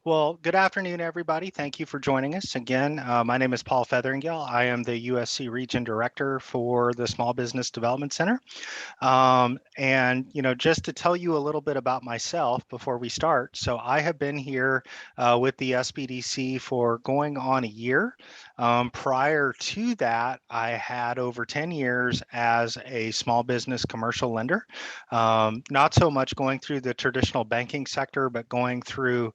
Well, good afternoon, everybody. Thank you for joining us again. My name is Paul Featheringill. I am the UofSC Region Director for the Small Business Development Center. Just to tell you a little bit about myself before we start. So I have been here with the SBDC for going on a year. Prior to that, I had over 10 years as a small business commercial lender. Not so much going through the traditional banking sector, but going through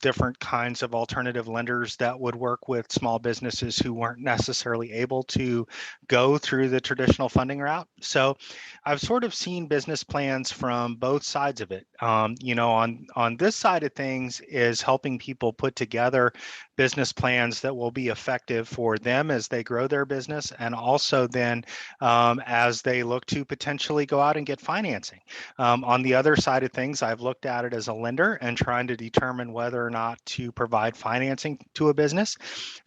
different kinds of alternative lenders that would work with small businesses who weren't necessarily able to go through the traditional funding route. So I've sort of seen business plans from both sides of it. On this side of things is helping people put together business plans that will be effective for them as they grow their business, and also then as they look to potentially go out and get financing. On the other side of things, I've looked at it as a lender and trying to determine whether or not to provide financing to a business.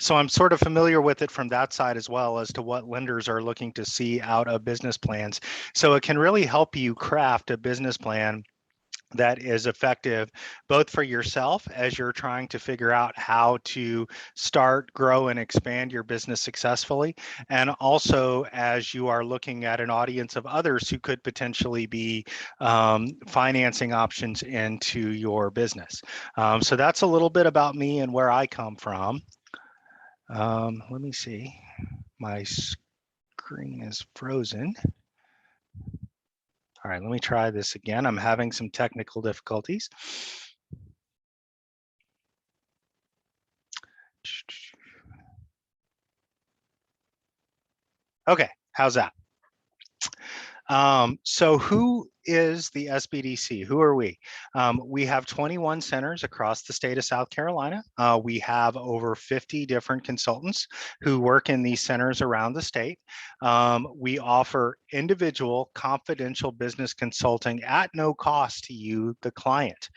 So I'm sort of familiar with it from that side as well as to what lenders are looking to see out of business plans. So it can really help you craft a business plan that is effective both for yourself as you're trying to figure out how to start, grow, and expand your business successfully, and also as you are looking at an audience of others who could potentially be financing options into your business. So that's a little bit about me and where I come from. Let me see. My screen is frozen. All right, let me try this again. I'm having some technical difficulties. Okay, how's that? So who is the SBDC? Who are we? We have 21 centers across the state of South Carolina. We have over 50 different consultants who work in these centers around the state. We offer individual confidential business consulting at no cost to you, the client.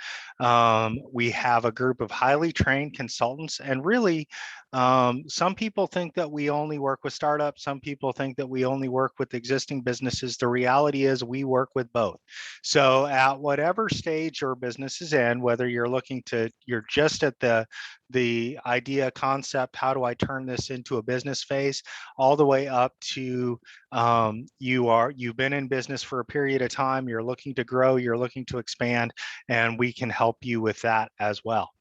We have a group of highly trained consultants, and really, some people think that we only work with startups. Some people think that we only work with existing businesses. The reality is we work with both. So at whatever stage your business is in, whether you're just at the idea concept, how do I turn this into a business phase, all the way up to you've been in business for a period of time, you're looking to grow, you're looking to expand, and we can help you with that as well.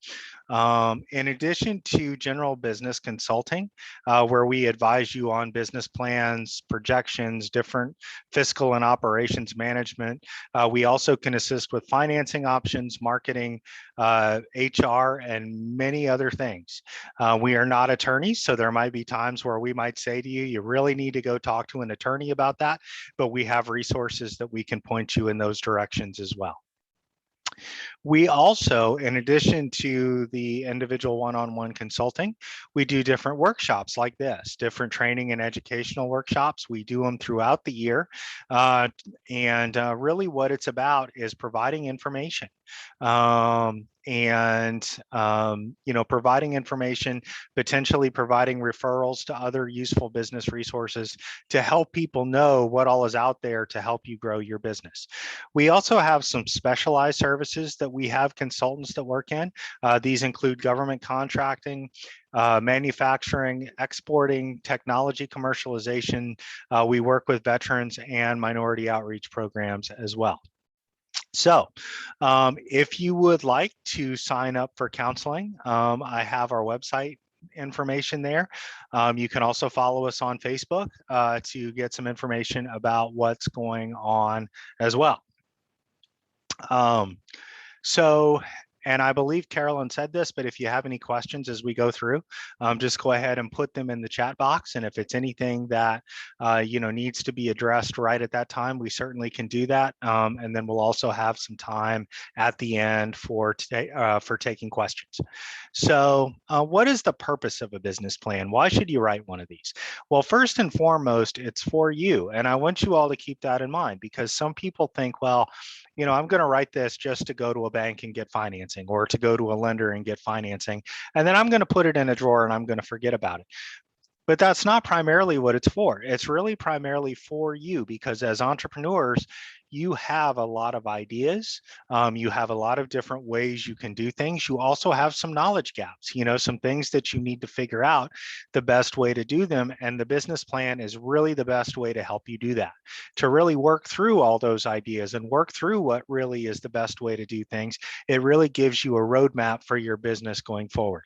In addition to general business consulting, where we advise you on business plans, projections, different fiscal and operations management, we also can assist with financing options, marketing, HR, and many other things. We are not attorneys, so there might be times where we might say to you, you really need to go talk to an attorney about that, but we have resources that we can point you in those directions as well. We also, in addition to the individual one-on-one consulting, we do different workshops like this, different training and educational workshops. We do them throughout the year. Really what it's about is providing information. Providing information, potentially providing referrals to other useful business resources to help people know what all is out there to help you grow your business. We also have some specialized services that we have consultants that work in. These include government contracting, manufacturing, exporting, technology commercialization. We work with veterans and minority outreach programs as well. So if you would like to sign up for counseling, I have our website information there. You can also follow us on Facebook to get some information about what's going on as well. And I believe Carolyn said this, but if you have any questions as we go through, just go ahead and put them in the chat box. And if it's anything that needs to be addressed right at that time, we certainly can do that. And then we'll also have some time at the end for taking questions. So what is the purpose of a business plan? Why should you write one of these? Well, first and foremost, it's for you. And I want you all to keep that in mind, because some people think, well, I'm going to write this just to go to a bank and get financing, or to go to a lender and get financing, and then I'm going to put it in a drawer and I'm going to forget about it. But that's not primarily what it's for. It's really primarily for you, because as entrepreneurs, you have a lot of ideas. You have a lot of different ways you can do things. You also have some knowledge gaps, some things that you need to figure out the best way to do them. And the business plan is really the best way to help you do that, to really work through all those ideas and work through what really is the best way to do things. It really gives you a roadmap for your business going forward.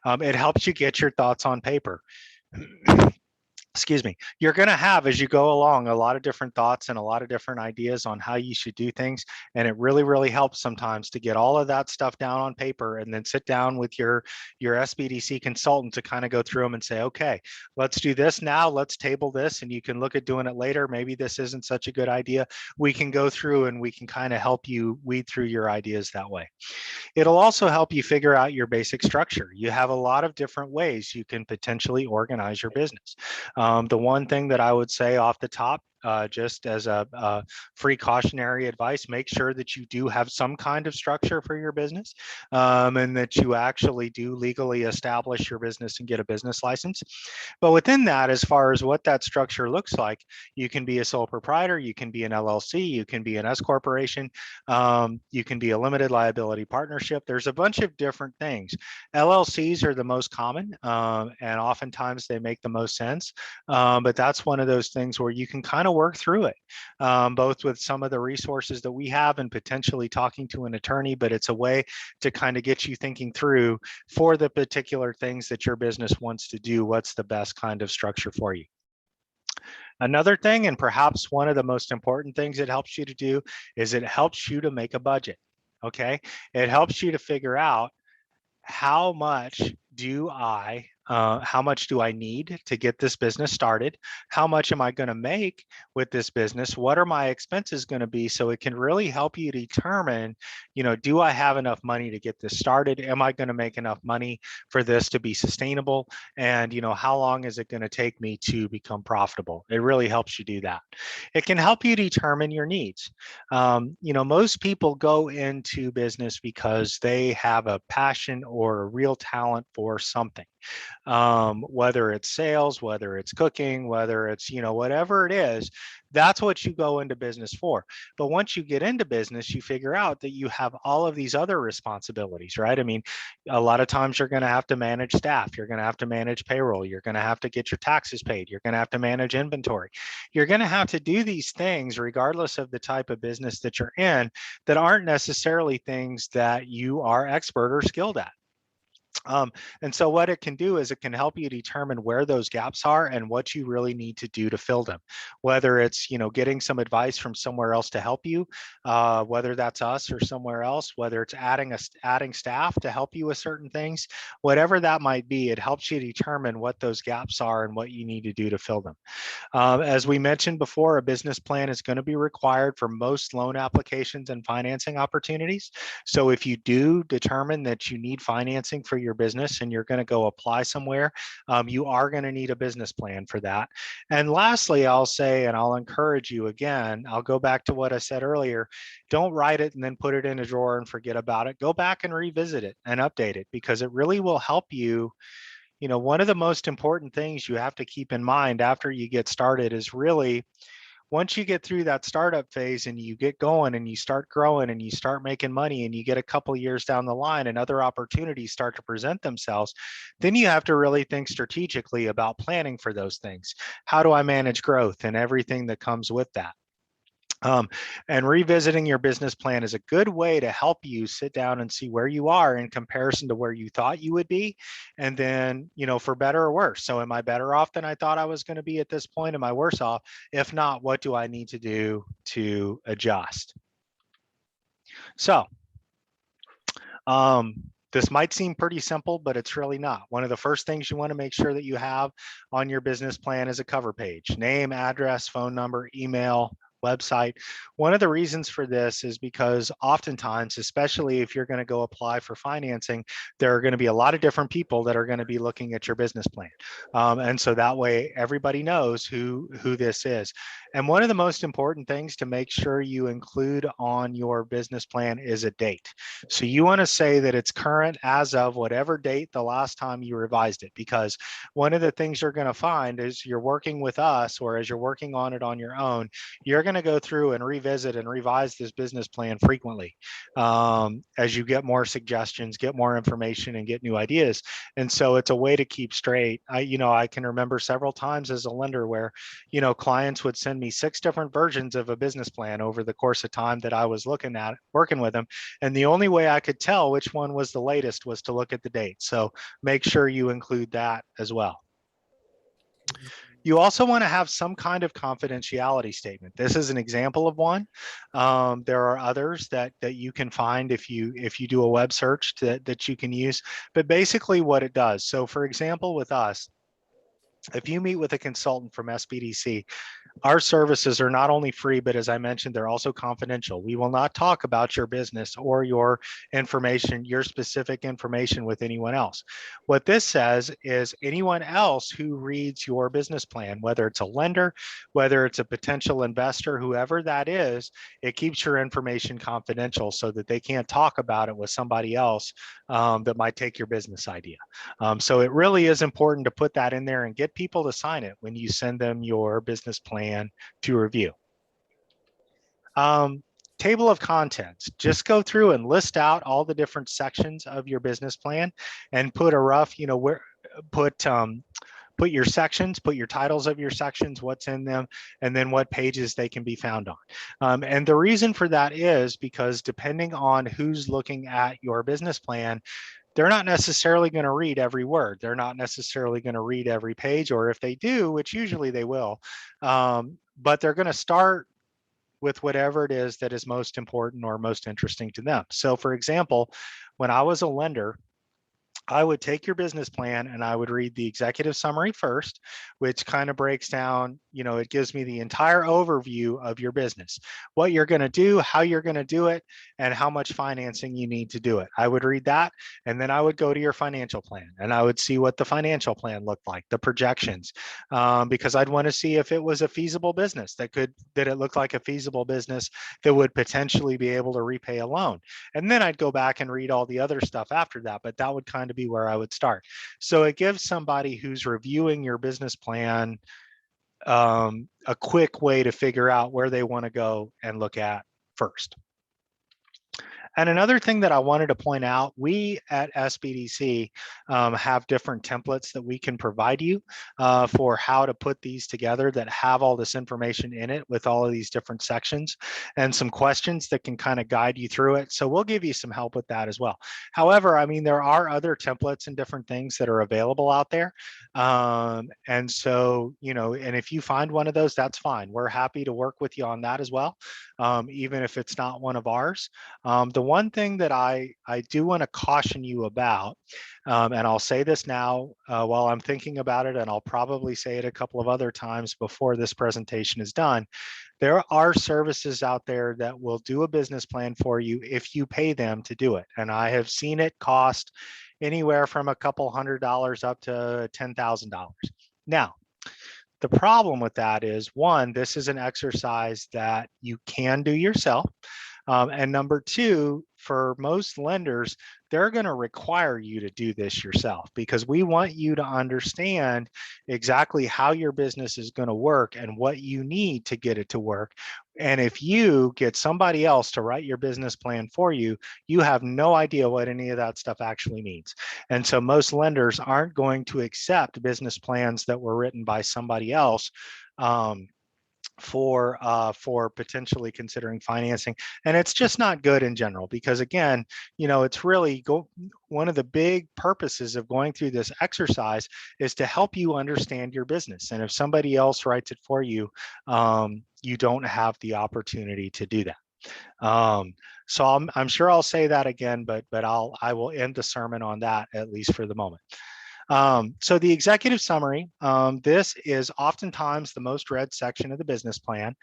It helps you get your thoughts on paper. Excuse me, you're going to have, as you go along, a lot of different thoughts and a lot of different ideas on how you should do things. And it really, really helps sometimes to get all of that stuff down on paper and then sit down with your SBDC consultant to kind of go through them and say, okay, let's do this now, let's table this, and you can look at doing it later. Maybe this isn't such a good idea. We can go through and we can kind of help you weed through your ideas that way. It'll also help you figure out your basic structure. You have a lot of different ways you can potentially organize your business. The one thing that I would say off the top, just as a free cautionary advice, make sure that you do have some kind of structure for your business, and that you actually do legally establish your business and get a business license. But within that, as far as what that structure looks like, you can be a sole proprietor, you can be an LLC, you can be an S corporation, you can be a limited liability partnership. There's a bunch of different things. LLCs are the most common, and oftentimes they make the most sense. But that's one of those things where you can kind of work through it, both with some of the resources that we have and potentially talking to an attorney, but it's a way to kind of get you thinking through, for the particular things that your business wants to do, what's the best kind of structure for you. Another thing, and perhaps one of the most important things it helps you to do, is it helps you to make a budget. Okay, it helps you to figure out how much do I need to get this business started? How much am I going to make with this business? What are my expenses going to be? So it can really help you determine, do I have enough money to get this started? Am I going to make enough money for this to be sustainable? And, how long is it going to take me to become profitable? It really helps you do that. It can help you determine your needs. Most people go into business because they have a passion or a real talent for something, whether it's sales, whether it's cooking, whether it's, whatever it is, that's what you go into business for. But once you get into business, you figure out that you have all of these other responsibilities, right? I mean, a lot of times you're going to have to manage staff. You're going to have to manage payroll. You're going to have to get your taxes paid. You're going to have to manage inventory. You're going to have to do these things regardless of the type of business that you're in, that aren't necessarily things that you are expert or skilled at. And so what it can do is it can help you determine where those gaps are and what you really need to do to fill them. Whether it's, getting some advice from somewhere else to help you, whether that's us or somewhere else, whether it's adding staff to help you with certain things, whatever that might be, it helps you determine what those gaps are and what you need to do to fill them. As we mentioned before, a business plan is going to be required for most loan applications and financing opportunities. So if you do determine that you need financing for your business and you're going to go apply somewhere, you are going to need a business plan for that. And lastly, I'll say, and I'll encourage you again, I'll go back to what I said earlier, don't write it and then put it in a drawer and forget about it. Go back and revisit it and update it, because it really will help you. One of the most important things you have to keep in mind after you get started is really, once you get through that startup phase and you get going and you start growing and you start making money and you get a couple of years down the line and other opportunities start to present themselves, then you have to really think strategically about planning for those things. How do I manage growth and everything that comes with that? And revisiting your business plan is a good way to help you sit down and see where you are in comparison to where you thought you would be. And then, for better or worse. So am I better off than I thought I was going to be at this point? Am I worse off? If not, what do I need to do to adjust? So, this might seem pretty simple, but it's really not. One of the first things you want to make sure that you have on your business plan is a cover page: name, address, phone number, email, website. One of the reasons for this is because oftentimes, especially if you're going to go apply for financing, there are going to be a lot of different people that are going to be looking at your business plan. And so that way everybody knows who this is. And one of the most important things to make sure you include on your business plan is a date. So you want to say that it's current as of whatever date the last time you revised it, because one of the things you're going to find is you're working with us, or as you're working on it on your own, you're going going to go through and revisit and revise this business plan frequently as you get more suggestions, get more information, and get new ideas. And so it's a way to keep straight. I can remember several times as a lender where, clients would send me 6 different versions of a business plan over the course of time that I was working with them. And the only way I could tell which one was the latest was to look at the date. So make sure you include that as well. You also want to have some kind of confidentiality statement. This is an example of one. There are others that you can find if you do a web search that you can use. But basically what it does, so for example, with us, if you meet with a consultant from SBDC, our services are not only free, but as I mentioned, they're also confidential. We will not talk about your business or your information, your specific information with anyone else. What this says is anyone else who reads your business plan, whether it's a lender, whether it's a potential investor, whoever that is, it keeps your information confidential so that they can't talk about it with somebody else that might take your business idea. So it really is important to put that in there and get people to sign it when you send them your business plan to review. Table of contents. Just go through and list out all the different sections of your business plan and put a rough, put your sections, put your titles of your sections, what's in them, and then what pages they can be found on. And the reason for that is because depending on who's looking at your business plan, they're not necessarily going to read every word. They're not necessarily going to read every page, or if they do, which usually they will, but they're going to start with whatever it is that is most important or most interesting to them. So for example, when I was a lender, I would take your business plan and I would read the executive summary first, which kind of breaks down, it gives me the entire overview of your business, what you're going to do, how you're going to do it, and how much financing you need to do it. I would read that, and then I would go to your financial plan and I would see what the financial plan looked like, the projections, because I'd want to see if it was a feasible business that it looked like a feasible business that would potentially be able to repay a loan. And then I'd go back and read all the other stuff after that, but that would kind of be where I would start. So it gives somebody who's reviewing your business plan a quick way to figure out where they want to go and look at first. And another thing that I wanted to point out, we at SBDC have different templates that we can provide you for how to put these together that have all this information in it with all of these different sections and some questions that can kind of guide you through it. So we'll give you some help with that as well. However, I mean, there are other templates and different things that are available out there. And so, and if you find one of those, that's fine. We're happy to work with you on that as well, even if it's not one of ours. The one thing that I do want to caution you about, and I'll say this now while I'm thinking about it, and I'll probably say it a couple of other times before this presentation is done, there are services out there that will do a business plan for you if you pay them to do it. And I have seen it cost anywhere from a couple $100 up to $10,000. Now, the problem with that is, one, this is an exercise that you can do yourself. And number two, for most lenders, they're going to require you to do this yourself because we want you to understand exactly how your business is going to work and what you need to get it to work. And if you get somebody else to write your business plan for you, you have no idea what any of that stuff actually means. And so most lenders aren't going to accept business plans that were written by somebody else for potentially considering financing. And it's just not good in general because, again, it's really one of the big purposes of going through this exercise is to help you understand your business. And if somebody else writes it for you, you don't have the opportunity to do that. So I'm sure I'll say that again, but I will end the sermon on that, at least for the moment. So the executive summary, this is oftentimes the most read section of the business plan.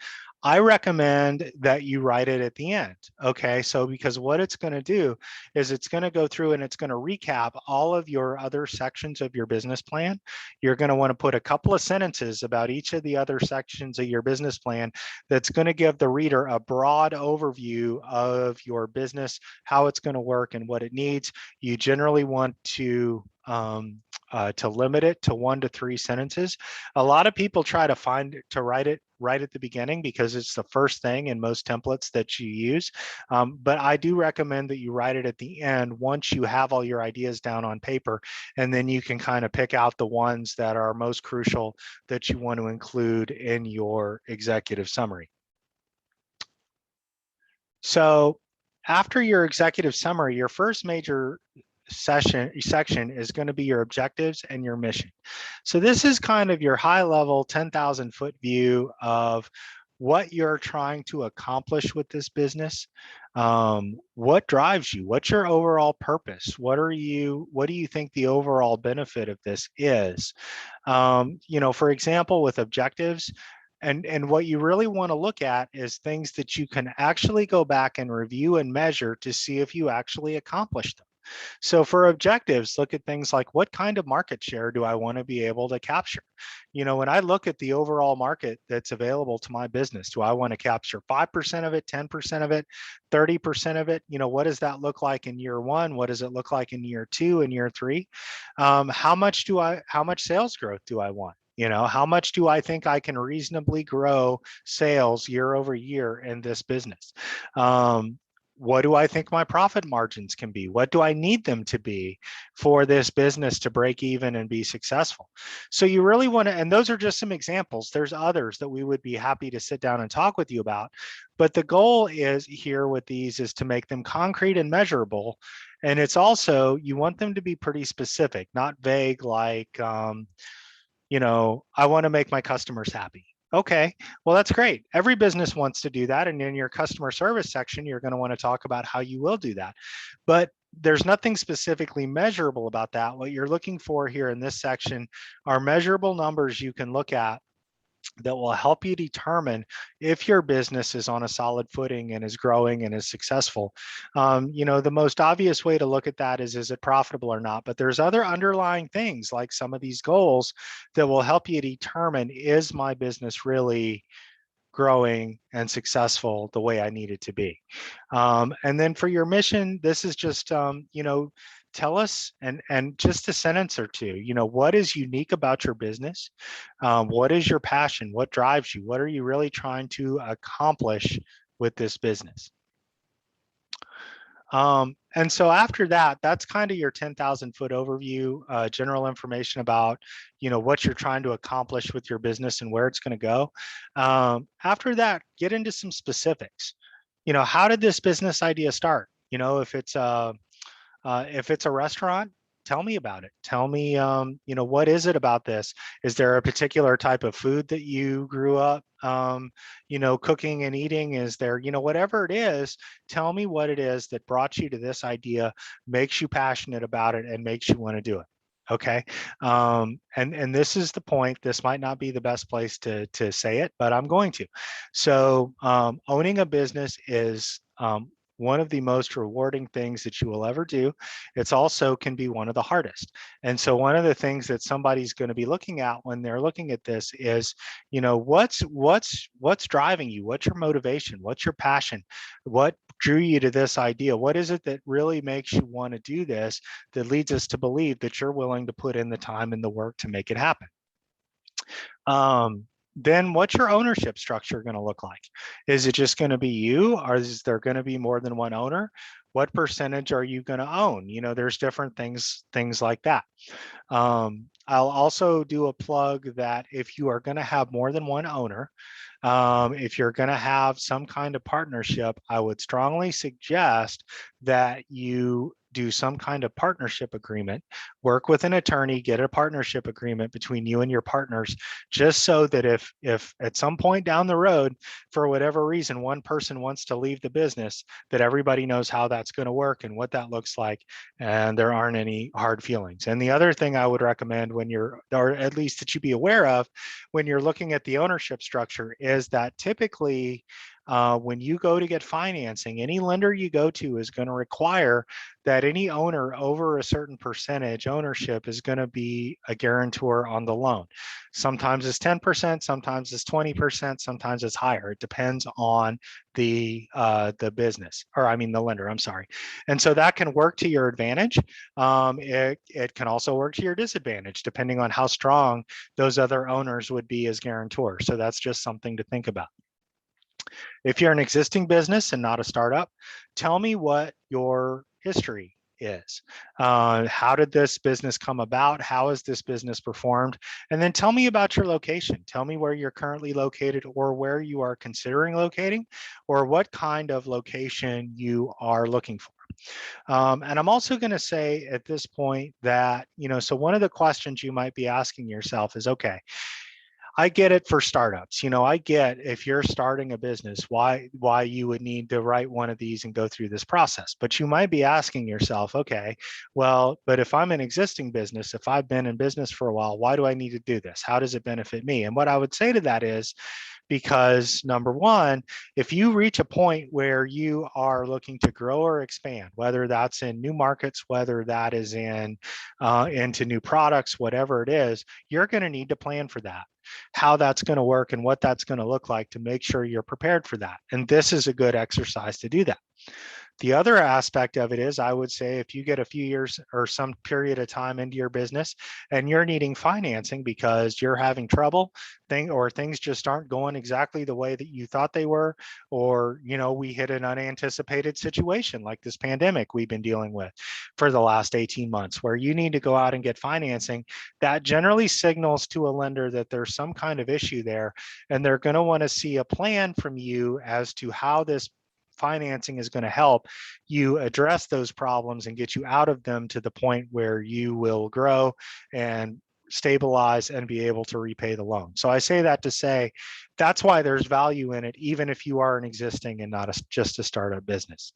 I recommend that you write it at the end. Okay, so because what it's going to do is it's going to go through and it's going to recap all of your other sections of your business plan. You're going to want to put a couple of sentences about each of the other sections of your business plan that's going to give the reader a broad overview of your business, how it's going to work and what it needs. You generally want to limit it to 1 to 3 sentences. A lot of people try to write it right at the beginning because it's the first thing in most templates that you use. But I do recommend that you write it at the end once you have all your ideas down on paper, and then you can kind of pick out the ones that are most crucial that you want to include in your executive summary. So after your executive summary, your first major section is going to be your objectives and your mission. So this is kind of your high level 10,000 foot view of what you're trying to accomplish with this business. What drives you? What's your overall purpose? What do you think the overall benefit of this is? For example, with objectives, and what you really want to look at is things that you can actually go back and review and measure to see if you actually accomplished them. So for objectives, look at things like, what kind of market share do I want to be able to capture? When I look at the overall market that's available to my business, do I want to capture 5% of it, 10% of it, 30% of it? What does that look like in year one? What does it look like in year two and year three? How much sales growth do I want? How much do I think I can reasonably grow sales year over year in this business? What do I think my profit margins can be? What do I need them to be for this business to break even and be successful? So you really want to, and those are just some examples. There's others that we would be happy to sit down and talk with you about. But the goal is here with these is to make them concrete and measurable. And it's also, you want them to be pretty specific, not vague like, I want to make my customers happy. Okay, well, that's great. Every business wants to do that. And in your customer service section, you're going to want to talk about how you will do that. But there's nothing specifically measurable about that. What you're looking for here in this section are measurable numbers you can look at that will help you determine if your business is on a solid footing and is growing and is successful. The most obvious way to look at that is it profitable or not? But there's other underlying things like some of these goals that will help you determine, is my business really growing and successful the way I need it to be? And then for your mission, this is just, tell us and just a sentence or two, what is unique about your business? What is your passion? What drives you? What are you really trying to accomplish with this business? And so after that, that's kind of your 10,000 foot overview, general information about, what you're trying to accomplish with your business and where it's going to go. After that, get into some specifics. How did this business idea start? If it's a restaurant, tell me about it. Tell me, what is it about this? Is there a particular type of food that you grew up, cooking and eating? Is there, whatever it is, tell me what it is that brought you to this idea, makes you passionate about it, and makes you want to do it. Okay. And this is the point. This might not be the best place to say it, but I'm going to. So owning a business is one of the most rewarding things that you will ever do. It's also can be one of the hardest. And so one of the things that somebody's going to be looking at when they're looking at this is, what's driving you? What's your motivation? What's your passion? What drew you to this idea? What is it that really makes you want to do this, that leads us to believe that you're willing to put in the time and the work to make it happen? Then what's your ownership structure going to look like? Is it just going to be you, or is there going to be more than one owner? What percentage are you going to own? There's different things like that. I'll also do a plug that if you are going to have more than one owner, if you're going to have some kind of partnership, I would strongly suggest that you do some kind of partnership agreement, work with an attorney, get a partnership agreement between you and your partners, just so that if at some point down the road, for whatever reason, one person wants to leave the business, that everybody knows how that's going to work and what that looks like, and there aren't any hard feelings. And the other thing I would recommend when you're, or at least that you be aware of when you're looking at the ownership structure, is that typically when you go to get financing, any lender you go to is going to require that any owner over a certain percentage ownership is going to be a guarantor on the loan. Sometimes it's 10%, sometimes it's 20%, sometimes it's higher. It depends on the business, or I mean the lender, I'm sorry. And so that can work to your advantage. It can also work to your disadvantage, depending on how strong those other owners would be as guarantors. So that's just something to think about. If you're an existing business and not a startup, tell me what your history is. How did this business come about? How has this business performed? And then tell me about your location. Tell me where you're currently located, or where you are considering locating, or what kind of location you are looking for. And I'm also going to say at this point that, so one of the questions you might be asking yourself is, okay, I get it for startups. I get if you're starting a business, why you would need to write one of these and go through this process. But you might be asking yourself, okay, well, but if I'm an existing business, if I've been in business for a while, why do I need to do this? How does it benefit me? And what I would say to that is, because number one, if you reach a point where you are looking to grow or expand, whether that's in new markets, whether that is into new products, whatever it is, you're going to need to plan for that, how that's going to work and what that's going to look like, to make sure you're prepared for that. And this is a good exercise to do that. The other aspect of it is, I would say, if you get a few years or some period of time into your business and you're needing financing because you're having trouble, things just aren't going exactly the way that you thought they were, or we hit an unanticipated situation like this pandemic we've been dealing with for the last 18 months, where you need to go out and get financing, that generally signals to a lender that there's some kind of issue there, and they're going to want to see a plan from you as to how this financing is going to help you address those problems and get you out of them to the point where you will grow and stabilize and be able to repay the loan. So I say that to say that's why there's value in it, even if you are an existing and not just a startup business.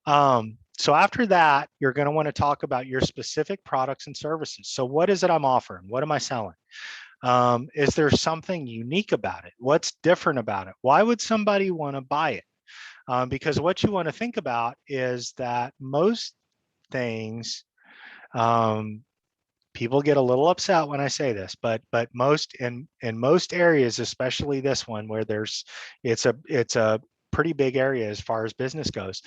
So after that, you're going to want to talk about your specific products and services. So what is it I'm offering? What am I selling? Is there something unique about it? What's different about it? Why would somebody want to buy it? Because what you want to think about is that most things, people get a little upset when I say this, but most in most areas, especially this one where it's a pretty big area as far as business goes.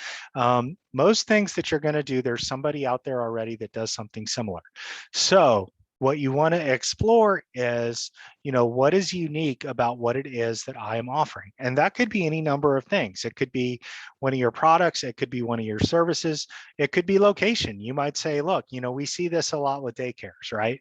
Most things that you're going to do, there's somebody out there already that does something similar. So what you want to explore is, what is unique about what it is that I am offering? And that could be any number of things. It could be one of your products. It could be one of your services. It could be location. You might say, look, we see this a lot with daycares, right?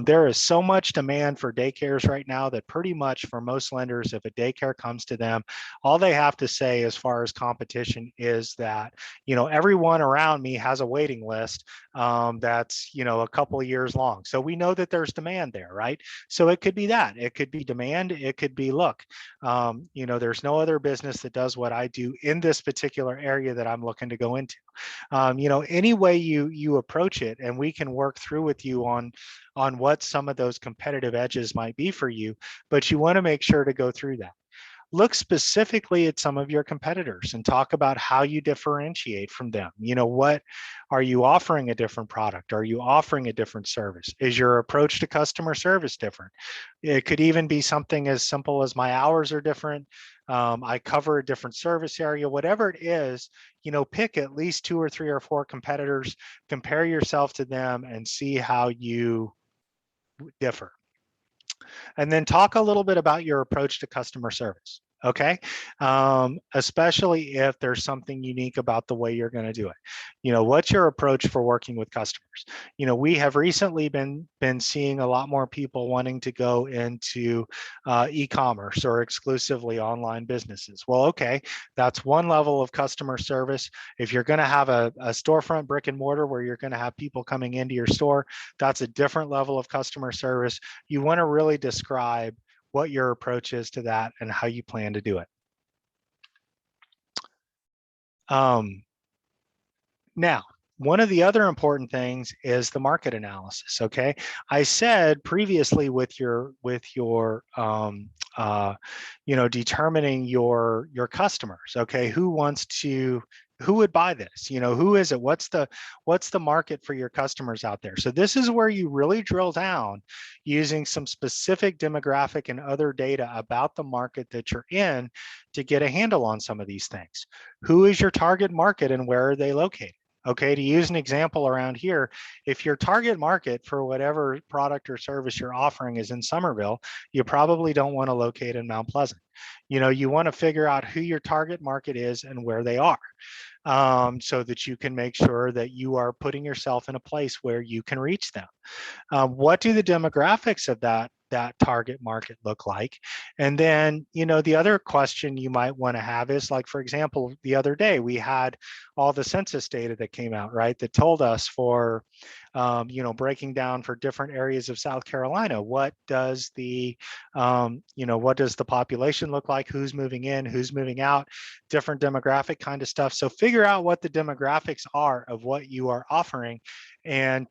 There is so much demand for daycares right now that pretty much for most lenders, if a daycare comes to them, all they have to say as far as competition is that, everyone around me has a waiting list that's, a couple of years long. So we know that there's demand there, right? So it could be that. It could be demand. It could be, look, there's no other business that does what I do in this particular area that I'm looking to go into. Any way you approach it, and we can work through with you on what some of those competitive edges might be for you, but you want to make sure to go through that. Look specifically at some of your competitors and talk about how you differentiate from them. What are you offering? A different product? Are you offering a different service? Is your approach to customer service different? It could even be something as simple as my hours are different. I cover a different service area, whatever it is, pick at least 2 or 3 or 4 competitors, compare yourself to them and see how you differ. And then talk a little bit about your approach to customer service. Okay. Especially if there's something unique about the way you're going to do it. What's your approach for working with customers? We have recently been seeing a lot more people wanting to go into e-commerce or exclusively online businesses. Well, okay, that's one level of customer service. If you're going to have a storefront brick and mortar where you're going to have people coming into your store, that's a different level of customer service. You want to really describe what your approach is to that and how you plan to do it. Now, one of the other important things is the market analysis. Okay, I said previously with your determining your customers. Okay, who would buy this? Who is it? What's the market for your customers out there? So this is where you really drill down using some specific demographic and other data about the market that you're in to get a handle on some of these things. Who is your target market and where are they located? Okay, to use an example around here, if your target market for whatever product or service you're offering is in Somerville, you probably don't want to locate in Mount Pleasant. You want to figure out who your target market is and where they are, so that you can make sure that you are putting yourself in a place where you can reach them. What do the demographics of that target market look like? And then, the other question you might want to have is, like, for example, the other day we had all the census data that came out, right? That told us for, breaking down for different areas of South Carolina, what does the population look like? Who's moving in? Who's moving out? Different demographic kind of stuff. So figure out what the demographics are of what you are offering, and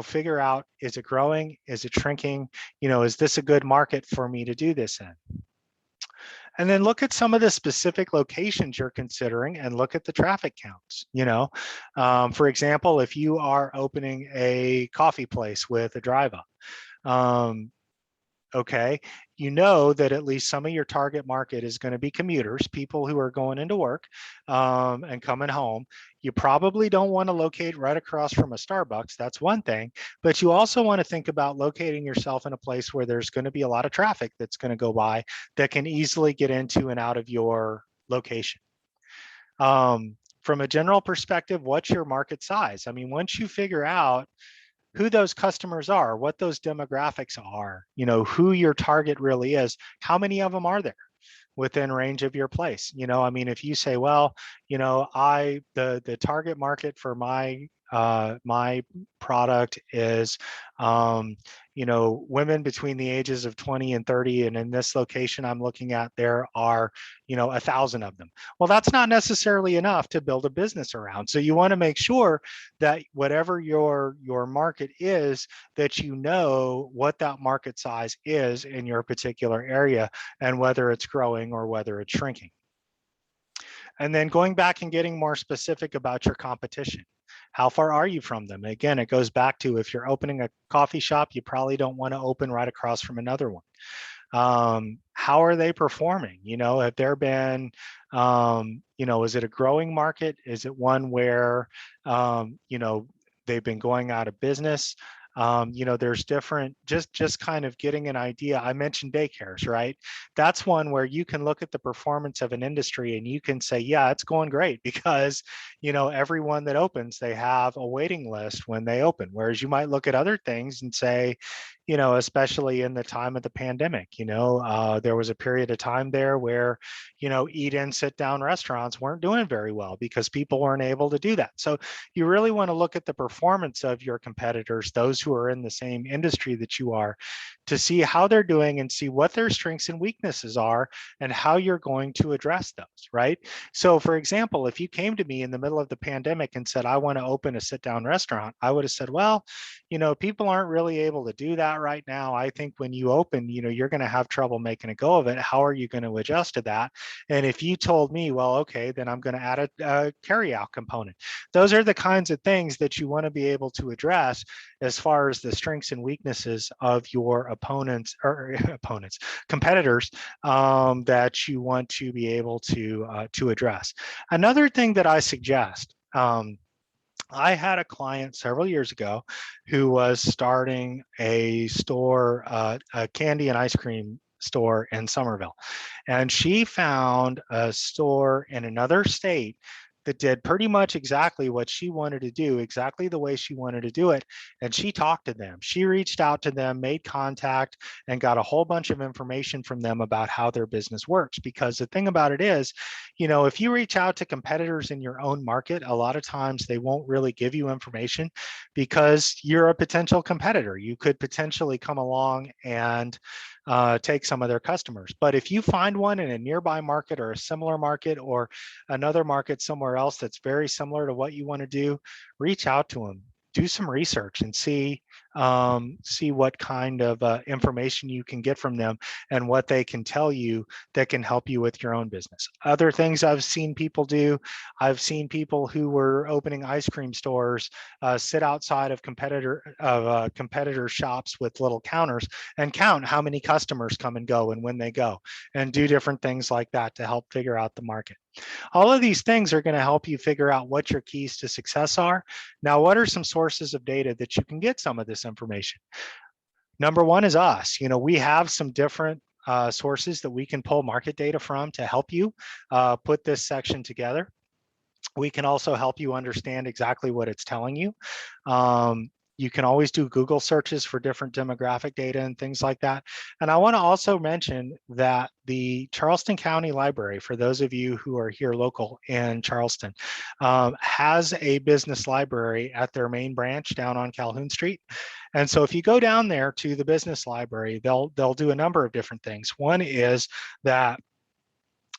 figure out, is it growing? Is it shrinking? Is this a good market for me to do this in? And then look at some of the specific locations you're considering and look at the traffic counts. For example, if you are opening a coffee place with a drive up, okay, that at least some of your target market is going to be commuters, people who are going into work and coming home. You probably don't want to locate right across from a Starbucks. That's one thing, but you also want to think about locating yourself in a place where there's going to be a lot of traffic that's going to go by that can easily get into and out of your location. From a general perspective, what's your market size? I mean, once you figure out who those customers are, what those demographics are, who your target really is, how many of them are there within range of your place? I mean, if you say, well, the target market for my product is women between the ages of 20 and 30, and in this location I'm looking at, there are 1,000 of them. Well, that's not necessarily enough to build a business around. So you want to make sure that whatever your market is, that what that market size is in your particular area and whether it's growing or whether it's shrinking. And then going back and getting more specific about your competition. How far are you from them? Again, it goes back to, if you're opening a coffee shop, you probably don't want to open right across from another one. How are they performing? Have there been, is it a growing market? Is it one where, they've been going out of business? There's different, just kind of getting an idea. I mentioned daycares, right? That's one where you can look at the performance of an industry and you can say, yeah, it's going great, because, everyone that opens, they have a waiting list when they open. Whereas you might look at other things and say, especially in the time of the pandemic, there was a period of time there where, eat in, sit down restaurants weren't doing very well because people weren't able to do that. So you really want to look at the performance of your competitors, those who are in the same industry that you are, to see how they're doing and see what their strengths and weaknesses are and how you're going to address those, right? So for example, if you came to me in the middle of the pandemic and said, I want to open a sit-down restaurant, I would have said, well, people aren't really able to do that right now. I think when you open, you're going to have trouble making a go of it. How are you going to adjust to that? And if you told me, well, okay, then I'm going to add a carry-out component. Those are the kinds of things that you want to be able to address as far as the strengths and weaknesses of your competitors, that you want to be able to address. Another thing that I suggest, I had a client several years ago who was starting a store, a candy and ice cream store in Somerville. And she found a store in another state that did pretty much exactly what she wanted to do, exactly the way she wanted to do it. And she talked to them. She reached out to them, made contact, and got a whole bunch of information from them about how their business works. Because the thing about it is, if you reach out to competitors in your own market, a lot of times they won't really give you information because you're a potential competitor. You could potentially come along and take some of their customers. But if you find one in a nearby market or a similar market or another market somewhere else that's very similar to what you want to do, reach out to them. Do some research and see what kind of information you can get from them and what they can tell you that can help you with your own business. Other things I've seen people do, I've seen people who were opening ice cream stores sit outside of competitor shops with little counters and count how many customers come and go and when they go, and do different things like that to help figure out the market. All of these things are going to help you figure out what your keys to success are. Now, what are some sources of data that you can get some of this information? Number one is us. We have some different sources that we can pull market data from to help you put this section together. We can also help you understand exactly what it's telling you. You can always do Google searches for different demographic data and things like that. And I want to also mention that the Charleston County Library, for those of you who are here local in Charleston, has a business library at their main branch down on Calhoun Street. And so if you go down there to the business library, they'll do a number of different things. One is that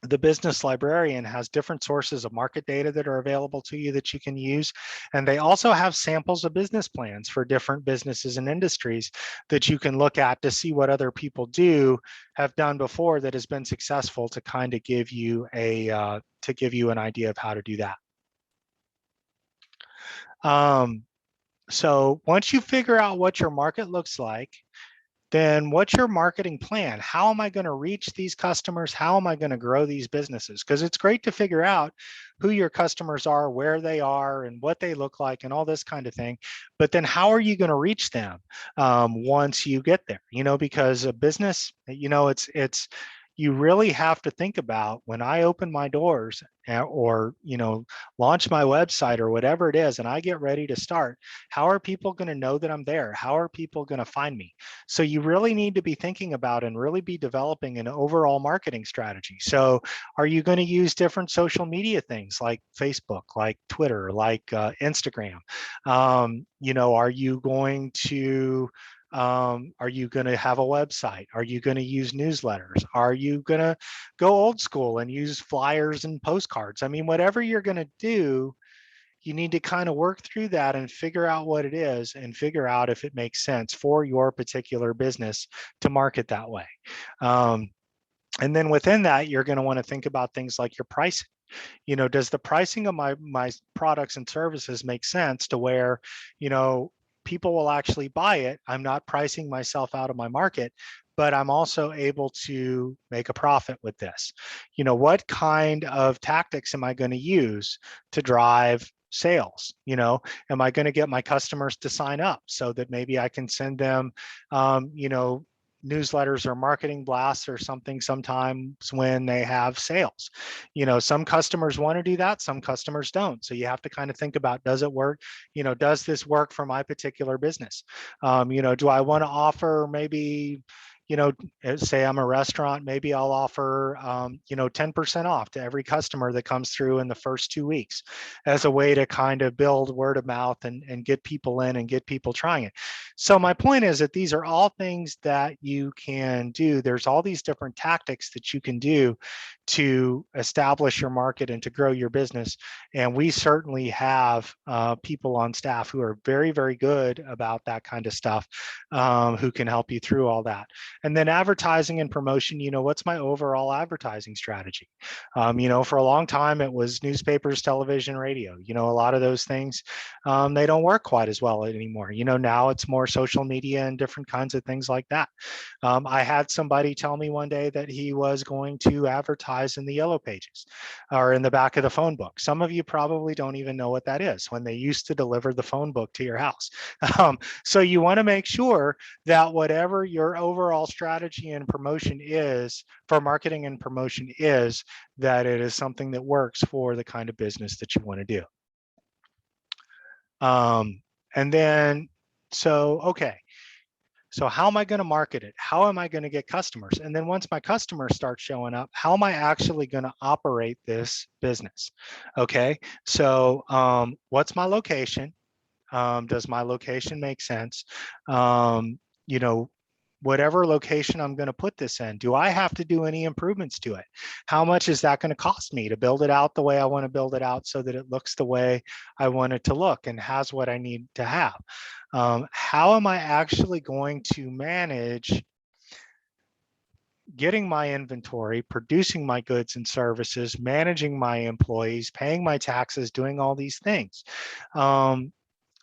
the business librarian has different sources of market data that are available to you that you can use. And they also have samples of business plans for different businesses and industries that you can look at to see what other people have done before that has been successful, to kind of give you an idea of how to do that. So once you figure out what your market looks like, then what's your marketing plan? How am I going to reach these customers? How am I going to grow these businesses? Because it's great to figure out who your customers are, where they are, and what they look like, and all this kind of thing. But then how are you going to reach them once you get there? Because a business, it's you really have to think about, when I open my doors or launch my website or whatever it is, and I get ready to start, how are people going to know that I'm there? How are people going to find me? So you really need to be thinking about and really be developing an overall marketing strategy. So are you going to use different social media things like Facebook, like Twitter, like Instagram? Are you going to have a website? Are you going to use newsletters? Are you going to go old school and use flyers and postcards? I mean, whatever you're going to do, you need to kind of work through that and figure out what it is and figure out if it makes sense for your particular business to market that way. And then within that, you're going to want to think about things like your pricing. Does the pricing of my products and services make sense to where, people will actually buy it? I'm not pricing myself out of my market, but I'm also able to make a profit with this. What kind of tactics am I going to use to drive sales? Am I going to get my customers to sign up so that maybe I can send them, newsletters or marketing blasts or something sometimes when they have sales? Some customers want to do that, some customers don't. So you have to kind of think about, does it work? Does this work for my particular business? Do I want to offer maybe, say I'm a restaurant, maybe I'll offer, 10% off to every customer that comes through in the first 2 weeks as a way to kind of build word of mouth and get people in and get people trying it. So my point is that these are all things that you can do. There's all these different tactics that you can do to establish your market and to grow your business. And we certainly have people on staff who are very, very good about that kind of stuff, who can help you through all that. And then advertising and promotion, what's my overall advertising strategy? For a long time, it was newspapers, television, radio. A lot of those things, they don't work quite as well anymore. Now it's more social media and different kinds of things like that. I had somebody tell me one day that he was going to advertise in the yellow pages or in the back of the phone book. Some of you probably don't even know what that is, when they used to deliver the phone book to your house. So you want to make sure that whatever your overall strategy and promotion is for marketing and promotion is, that it is something that works for the kind of business that you want to do. And then, okay. So how am I going to market it? How am I going to get customers? And then once my customers start showing up, how am I actually going to operate this business? Okay, so what's my location? Does my location make sense? whatever location I'm going to put this in, do I have to do any improvements to it? How much is that going to cost me to build it out the way I want to build it out so that it looks the way I want it to look and has what I need to have? How am I actually going to manage getting my inventory, producing my goods and services, managing my employees, paying my taxes, doing all these things?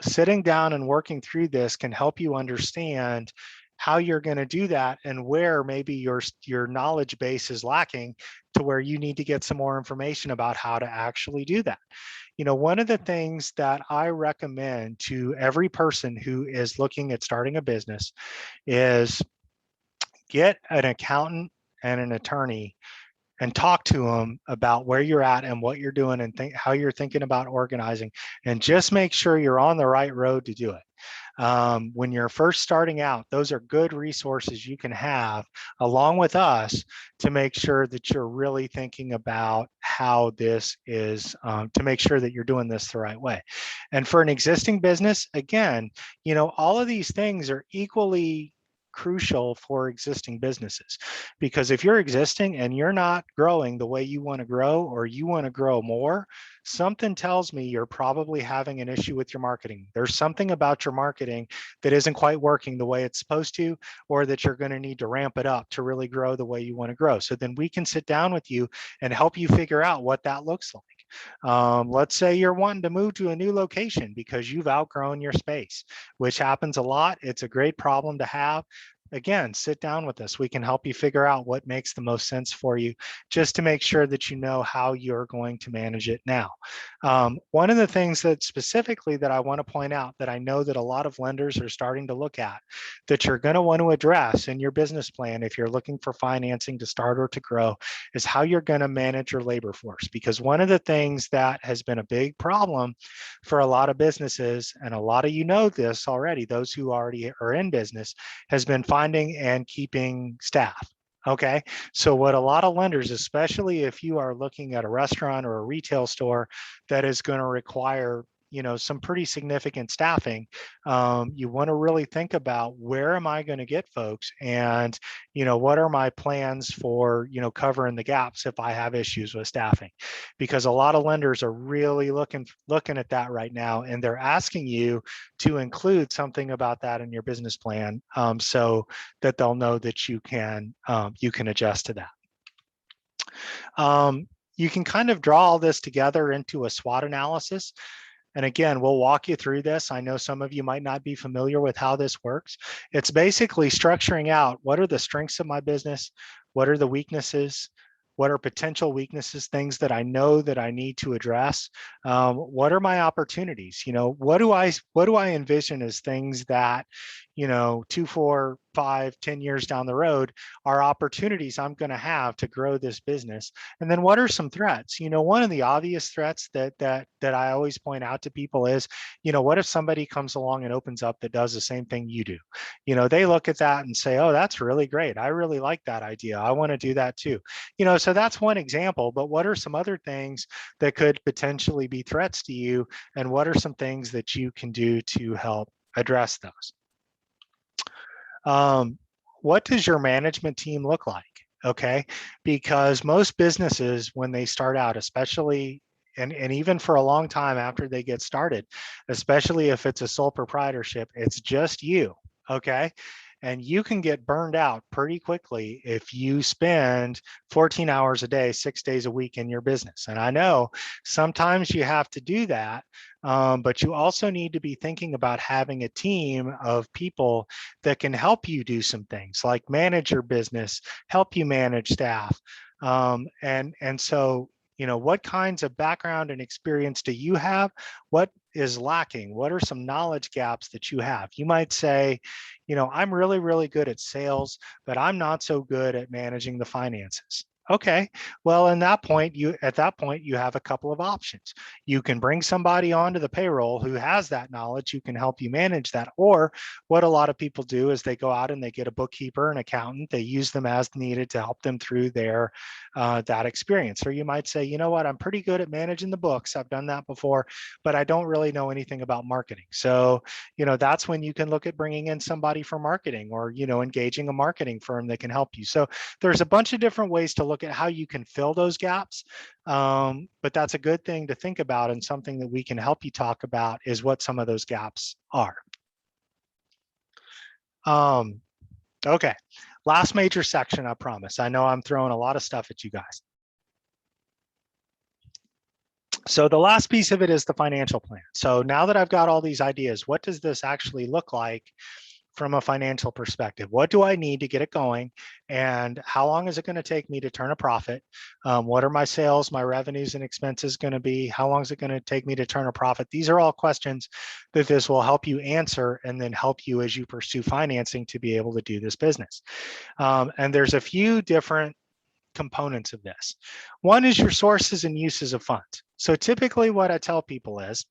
Sitting down and working through this can help you understand how you're going to do that and where maybe your knowledge base is lacking to where you need to get some more information about how to actually do that. One of the things that I recommend to every person who is looking at starting a business is get an accountant and an attorney and talk to them about where you're at and what you're doing and how you're thinking about organizing, and just make sure you're on the right road to do it. When you're first starting out, those are good resources you can have along with us to make sure that you're really thinking about how this is, to make sure that you're doing this the right way. And for an existing business, again, all of these things are equally crucial for existing businesses, because if you're existing and you're not growing the way you want to grow, or you want to grow more, something tells me you're probably having an issue with your marketing. There's something about your marketing that isn't quite working the way it's supposed to, or that you're going to need to ramp it up to really grow the way you want to grow. So then we can sit down with you and help you figure out what that looks like. Let's say you're wanting to move to a new location because you've outgrown your space, which happens a lot. It's a great problem to have. Again, sit down with us. We can help you figure out what makes the most sense for you, just to make sure that you know how you're going to manage it now. One of the things that specifically that I want to point out that I know that a lot of lenders are starting to look at, that you're going to want to address in your business plan if you're looking for financing to start or to grow, is how you're going to manage your labor force. Because one of the things that has been a big problem for a lot of businesses, and a lot of you know this already, those who already are in business, has been finding and keeping staff. Okay, so what a lot of lenders, especially if you are looking at a restaurant or a retail store that is going to require some pretty significant staffing, you want to really think about, where am I going to get folks, and what are my plans for covering the gaps if I have issues with staffing? Because a lot of lenders are really looking at that right now, and they're asking you to include something about that in your business plan, so that they'll know that you can adjust to that. You can kind of draw all this together into a SWOT analysis. And again, we'll walk you through this. I know some of you might not be familiar with how this works. It's basically structuring out, what are the strengths of my business? What are the weaknesses? What are potential weaknesses, things that I know that I need to address? What are my opportunities? What do I envision as things that, 2, 4, 5, 10 years down the road are opportunities I'm going to have to grow this business? And then what are some threats? One of the obvious threats that I always point out to people is, what if somebody comes along and opens up that does the same thing you do? They look at that and say, oh, that's really great. I really like that idea. I want to do that too. So that's one example, but what are some other things that could potentially be threats to you? And what are some things that you can do to help address those? What does your management team look like? Okay, because most businesses, when they start out, especially and even for a long time after they get started, especially if it's a sole proprietorship, it's just you. Okay, and you can get burned out pretty quickly if you spend 14 hours a day, 6 days a week in your business. And I know sometimes you have to do that, but you also need to be thinking about having a team of people that can help you do some things like manage your business, help you manage staff. And so, what kinds of background and experience do you have? What is lacking? What are some knowledge gaps that you have? You might say, I'm really, really good at sales, but I'm not so good at managing the finances. Okay, well, at that point, you have a couple of options. You can bring somebody onto the payroll who has that knowledge, who can help you manage that. Or what a lot of people do is they go out and they get a bookkeeper, an accountant, they use them as needed to help them through their that experience. Or you might say, you know what, I'm pretty good at managing the books. I've done that before, but I don't really know anything about marketing. So, that's when you can look at bringing in somebody for marketing, or, engaging a marketing firm that can help you. So there's a bunch of different ways to look at how you can fill those gaps. But that's a good thing to think about, and something that we can help you talk about is what some of those gaps are. Okay, last major section, I promise. I know I'm throwing a lot of stuff at you guys. So the last piece of it is the financial plan. So now that I've got all these ideas, what does this actually look like from a financial perspective? What do I need to get it going? And how long is it going to take me to turn a profit? What are my sales, my revenues and expenses going to be? How long is it going to take me to turn a profit? These are all questions that this will help you answer, and then help you as you pursue financing to be able to do this business. And there's a few different components of this. One is your sources and uses of funds. So typically what I tell people is,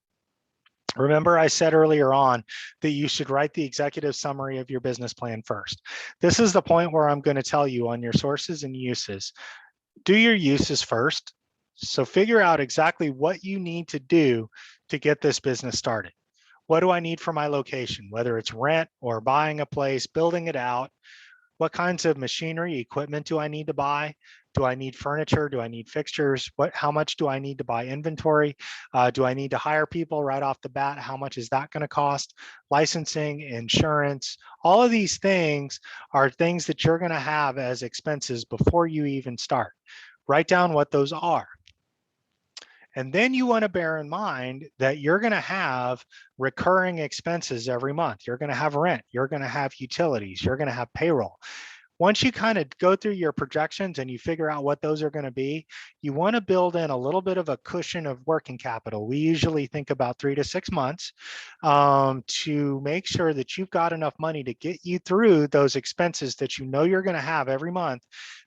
remember I said earlier on that you should write the executive summary of your business plan first. This is the point where I'm going to tell you on your sources and uses, do your uses first. So figure out exactly what you need to do to get this business started. What do I need for my location, whether it's rent or buying a place, building it out? What kinds of machinery, equipment do I need to buy? Do I need furniture? Do I need fixtures? How much do I need to buy inventory? Do I need to hire people right off the bat? How much is that going to cost? Licensing, insurance, all of these things are things that you're going to have as expenses before you even start. Write down what those are. And then you want to bear in mind that you're going to have recurring expenses every month. You're going to have rent, you're going to have utilities, you're going to have payroll. Once you kind of go through your projections and you figure out what those are going to be, you want to build in a little bit of a cushion of working capital. We usually think about 3 to 6 months to make sure that you've got enough money to get you through those expenses that you know you're going to have every month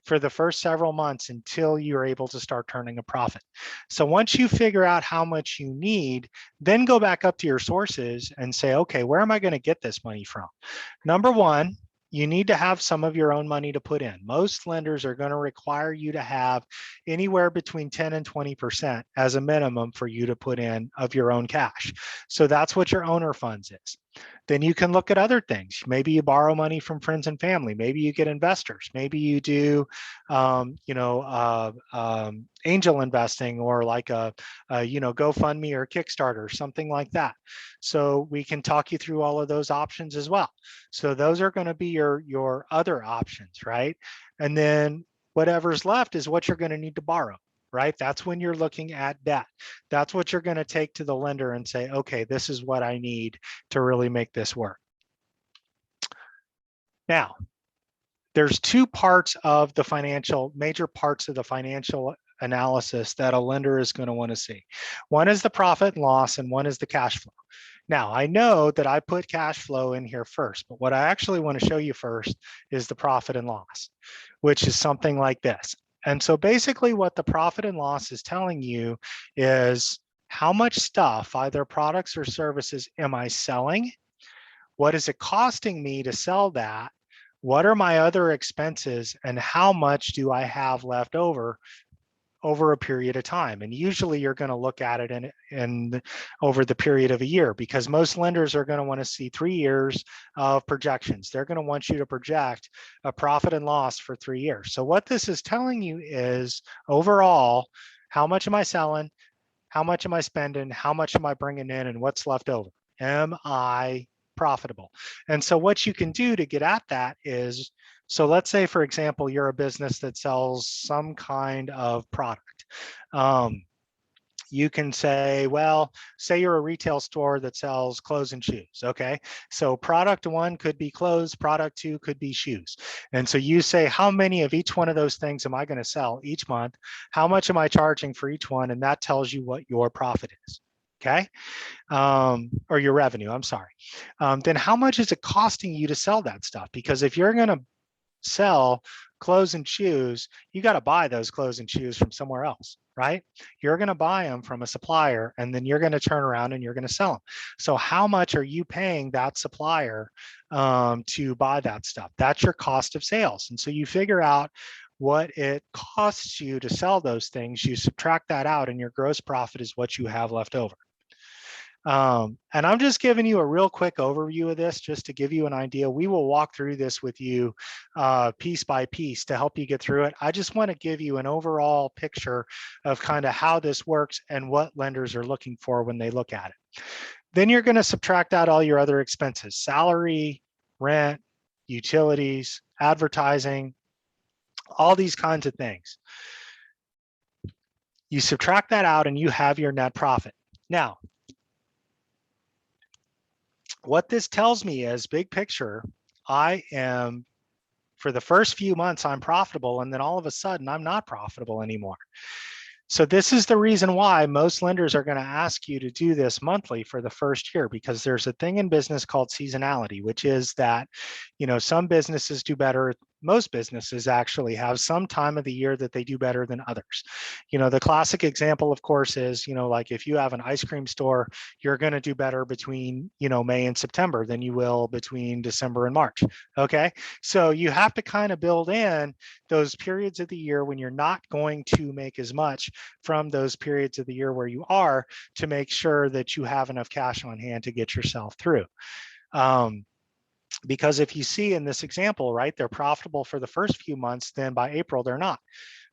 for the first several months until you're able to start turning a profit. So once you figure out how much you need, then go back up to your sources and say, okay, where am I going to get this money from? Number one, you need to have some of your own money to put in. Most lenders are going to require you to have anywhere between 10 and 20% as a minimum for you to put in of your own cash. So that's what your owner funds is. Then you can look at other things. Maybe you borrow money from friends and family. Maybe you get investors. Maybe you do, angel investing, or like a GoFundMe or Kickstarter, something like that. So we can talk you through all of those options as well. So those are going to be your other options, right? And then whatever's left is what you're going to need to borrow. Right? That's when you're looking at debt. That's what you're going to take to the lender and say, okay, this is what I need to really make this work. Now, there's two parts of the major parts of the financial analysis that a lender is going to want to see. One is the profit and loss, and one is the cash flow. Now, I know that I put cash flow in here first, but what I actually want to show you first is the profit and loss, which is something like this. And so basically what the profit and loss is telling you is how much stuff, either products or services, am I selling? What is it costing me to sell that? What are my other expenses, and how much do I have left over a period of time? And usually you're going to look at it in over the period of a year, because most lenders are going to want to see 3 years of projections. They're going to want you to project a profit and loss for 3 years. So what this is telling you is, overall, how much am I selling? How much am I spending? How much am I bringing in? And what's left over? Am I profitable? And so what you can do to get at that is, so let's say, for example, you're a business that sells some kind of product. You can say, well, say you're a retail store that sells clothes and shoes. Okay. So product one could be clothes, product two could be shoes. And so you say, how many of each one of those things am I going to sell each month? How much am I charging for each one? And that tells you what your profit is. Okay. Or your revenue, I'm sorry. Then how much is it costing you to sell that stuff? Because if you're going to sell clothes and shoes, you got to buy those clothes and shoes from somewhere else, right? You're going to buy them from a supplier, and then you're going to turn around and you're going to sell them. So how much are you paying that supplier to buy that stuff? That's your cost of sales. And so you figure out what it costs you to sell those things, you subtract that out, and your gross profit is what you have left over. And I'm just giving you a real quick overview of this just to give you an idea. We will walk through this with you piece by piece to help you get through it. I just want to give you an overall picture of kind of how this works and what lenders are looking for when they look at it. Then you're going to subtract out all your other expenses: salary, rent, utilities, advertising, all these kinds of things. You subtract that out and you have your net profit. Now, what this tells me is, big picture, I am, for the first few months, I'm profitable, and then all of a sudden I'm not profitable anymore. So this is the reason why most lenders are going to ask you to do this monthly for the first year, because there's a thing in business called seasonality, which is that, some businesses do better. Most businesses actually have some time of the year that they do better than others. The classic example, of course, is, like if you have an ice cream store, you're going to do better between, May and September than you will between December and March. Okay. So you have to kind of build in those periods of the year when you're not going to make as much from those periods of the year where you are, to make sure that you have enough cash on hand to get yourself through. Because if you see in this example, right, they're profitable for the first few months, then by April, they're not.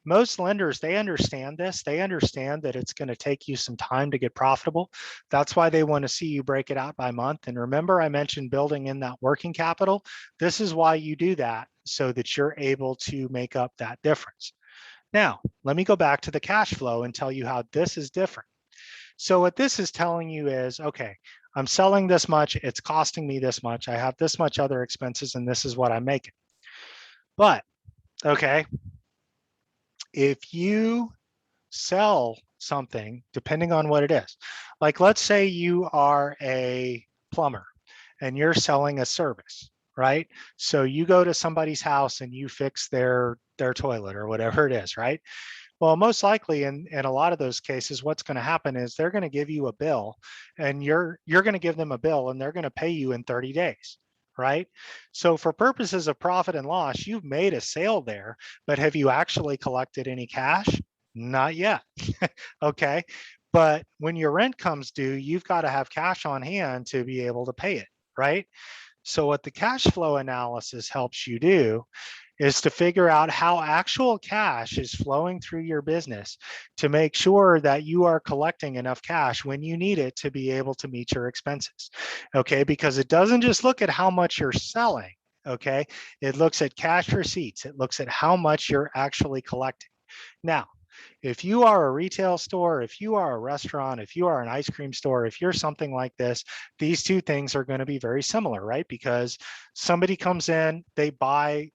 Most lenders, they understand this. They understand that it's going to take you some time to get profitable. That's why they want to see you break it out by month. And remember, I mentioned building in that working capital. This is why you do that, so that you're able to make up that difference. Now, let me go back to the cash flow and tell you how this is different. So what this is telling you is, okay, I'm selling this much, it's costing me this much, I have this much other expenses, and this is what I'm making. But, okay, if you sell something, depending on what it is, like let's say you are a plumber and you're selling a service, right? So you go to somebody's house and you fix their toilet or whatever it is, right? Well, most likely in a lot of those cases, what's going to happen is they're going to give you a bill, and you're going to give them a bill, and they're going to pay you in 30 days, right? So for purposes of profit and loss, you've made a sale there, but have you actually collected any cash? Not yet. Okay. But when your rent comes due, you've got to have cash on hand to be able to pay it, right? So what the cash flow analysis helps you do is to figure out how actual cash is flowing through your business to make sure that you are collecting enough cash when you need it to be able to meet your expenses. Okay, because it doesn't just look at how much you're selling. Okay, it looks at cash receipts. It looks at how much you're actually collecting. Now, if you are a retail store, if you are a restaurant, if you are an ice cream store, if you're something like this, these two things are going to be very similar, right? Because somebody comes in, they buy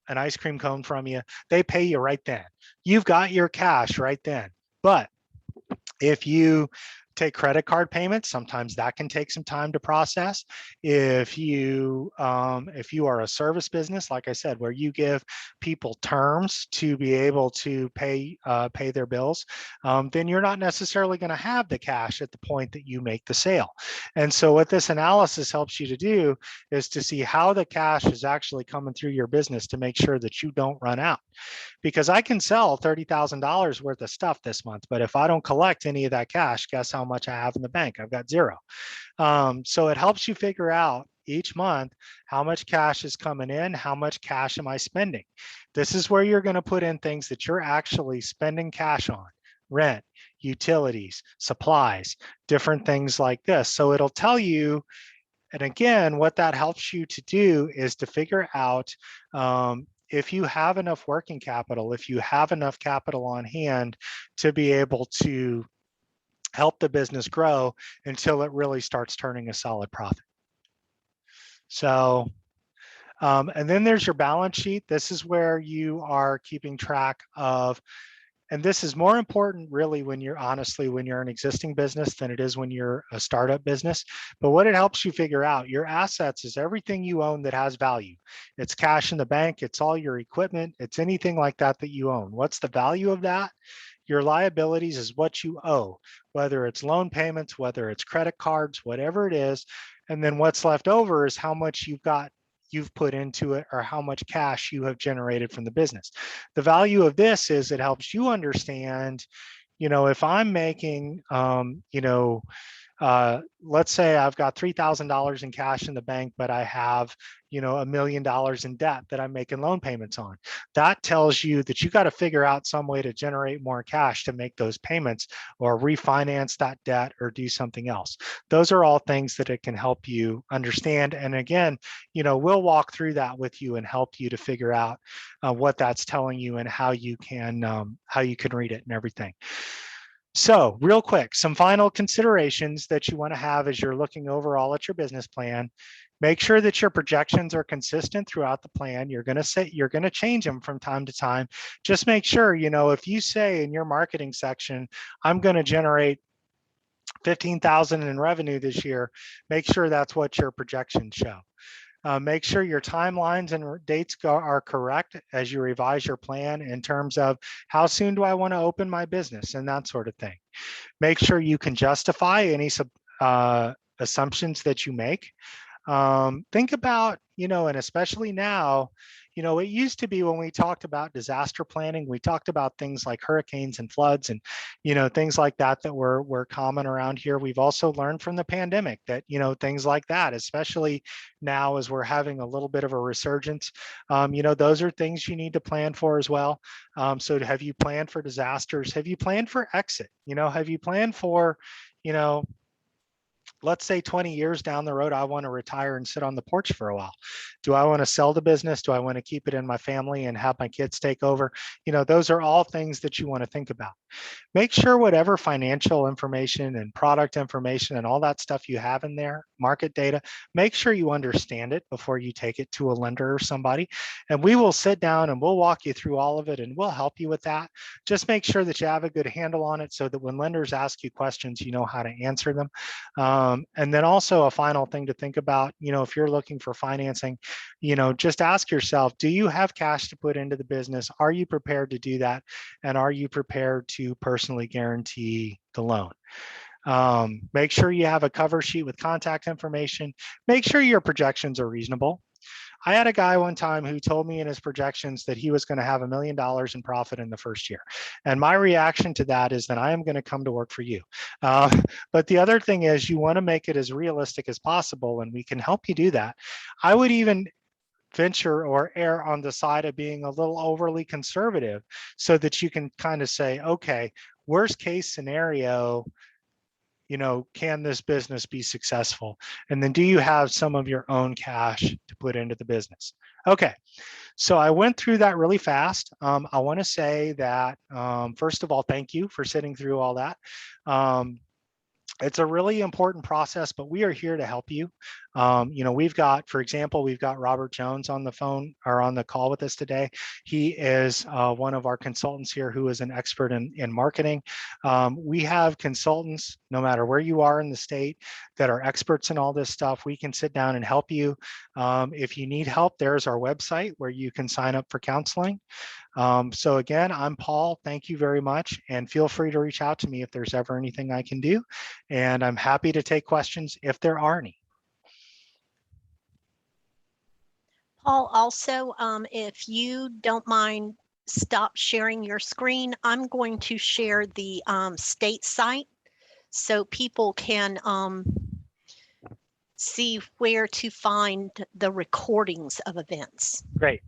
an ice cream cone from you, they pay you right then. You've got your cash right then. But if you take credit card payments, sometimes that can take some time to process. If you are a service business, like I said, where you give people terms to be able to pay their bills, then you're not necessarily going to have the cash at the point that you make the sale. And so what this analysis helps you to do is to see how the cash is actually coming through your business to make sure that you don't run out. Because I can sell $30,000 worth of stuff this month, but if I don't collect any of that cash, guess how much I have in the bank? I've got zero. So it helps you figure out each month how much cash is coming in, how much cash am I spending? This is where you're going to put in things that you're actually spending cash on: rent, utilities, supplies, different things like this. So it'll tell you. And again, what that helps you to do is to figure out if you have enough working capital, if you have enough capital on hand to be able to help the business grow until it really starts turning a solid profit. So, and then there's your balance sheet. This is where you are keeping track of And this is more important really when you're an existing business than it is when you're a startup business. But what it helps you figure out, your assets is everything you own that has value. It's cash in the bank, it's all your equipment, it's anything like that that you own. What's the value of that? Your liabilities is what you owe, whether it's loan payments, whether it's credit cards, whatever it is. And then what's left over is how much you've put into it or how much cash you have generated from the business. The value of this is it helps you understand, if I'm making, let's say I've got $3,000 in cash in the bank, but I have, $1 million in debt that I'm making loan payments on. That tells you that you got to figure out some way to generate more cash to make those payments or refinance that debt or do something else. Those are all things that it can help you understand. And again, we'll walk through that with you and help you to figure out what that's telling you and how you can read it and everything. So real quick, some final considerations that you want to have as you're looking overall at your business plan. Make sure that your projections are consistent throughout the plan. You're going to change them from time to time. Just make sure, if you say in your marketing section, I'm going to generate 15,000 in revenue this year, make sure that's what your projections show. Make sure your timelines and dates are correct as you revise your plan in terms of how soon do I want to open my business and that sort of thing. Make sure you can justify any assumptions that you make. Think about, and especially now, it used to be when we talked about disaster planning, we talked about things like hurricanes and floods and, things like that were common around here. We've also learned from the pandemic that, things like that, especially now as we're having a little bit of a resurgence, those are things you need to plan for as well. So have you planned for disasters? Have you planned for exit? Have you planned for, let's say 20 years down the road, I want to retire and sit on the porch for a while. Do I want to sell the business? Do I want to keep it in my family and have my kids take over? Those are all things that you want to think about. Make sure whatever financial information and product information and all that stuff you have in there, market data, make sure you understand it before you take it to a lender or somebody. And we will sit down and we'll walk you through all of it and we'll help you with that. Just make sure that you have a good handle on it so that when lenders ask you questions, you know how to answer them. And then also a final thing to think about, if you're looking for financing, just ask yourself, do you have cash to put into the business? Are you prepared to do that? And are you prepared to personally guarantee the loan? Make sure you have a cover sheet with contact information. Make sure your projections are reasonable. I had a guy one time who told me in his projections that he was going to have $1 million in profit in the first year. And my reaction to that is that I am going to come to work for you. But the other thing is you want to make it as realistic as possible, and we can help you do that. I would even venture or err on the side of being a little overly conservative so that you can kind of say, okay, worst case scenario, can this business be successful? And then do you have some of your own cash to put into the business? Okay, so I went through that really fast. I want to say that, first of all, thank you for sitting through all that. It's a really important process, but we are here to help you. We've got, for example, we've got Robert Jones on the phone or on the call with us today. He is one of our consultants here who is an expert in marketing. We have consultants, no matter where you are in the state, that are experts in all this stuff. We can sit down and help you. If you need help, there's our website where you can sign up for counseling. So again, I'm Paul. Thank you very much. And feel free to reach out to me if there's ever anything I can do. And I'm happy to take questions if there are any. Paul, also, if you don't mind, stop sharing your screen. I'm going to share the state site so people can see where to find the recordings of events. Great.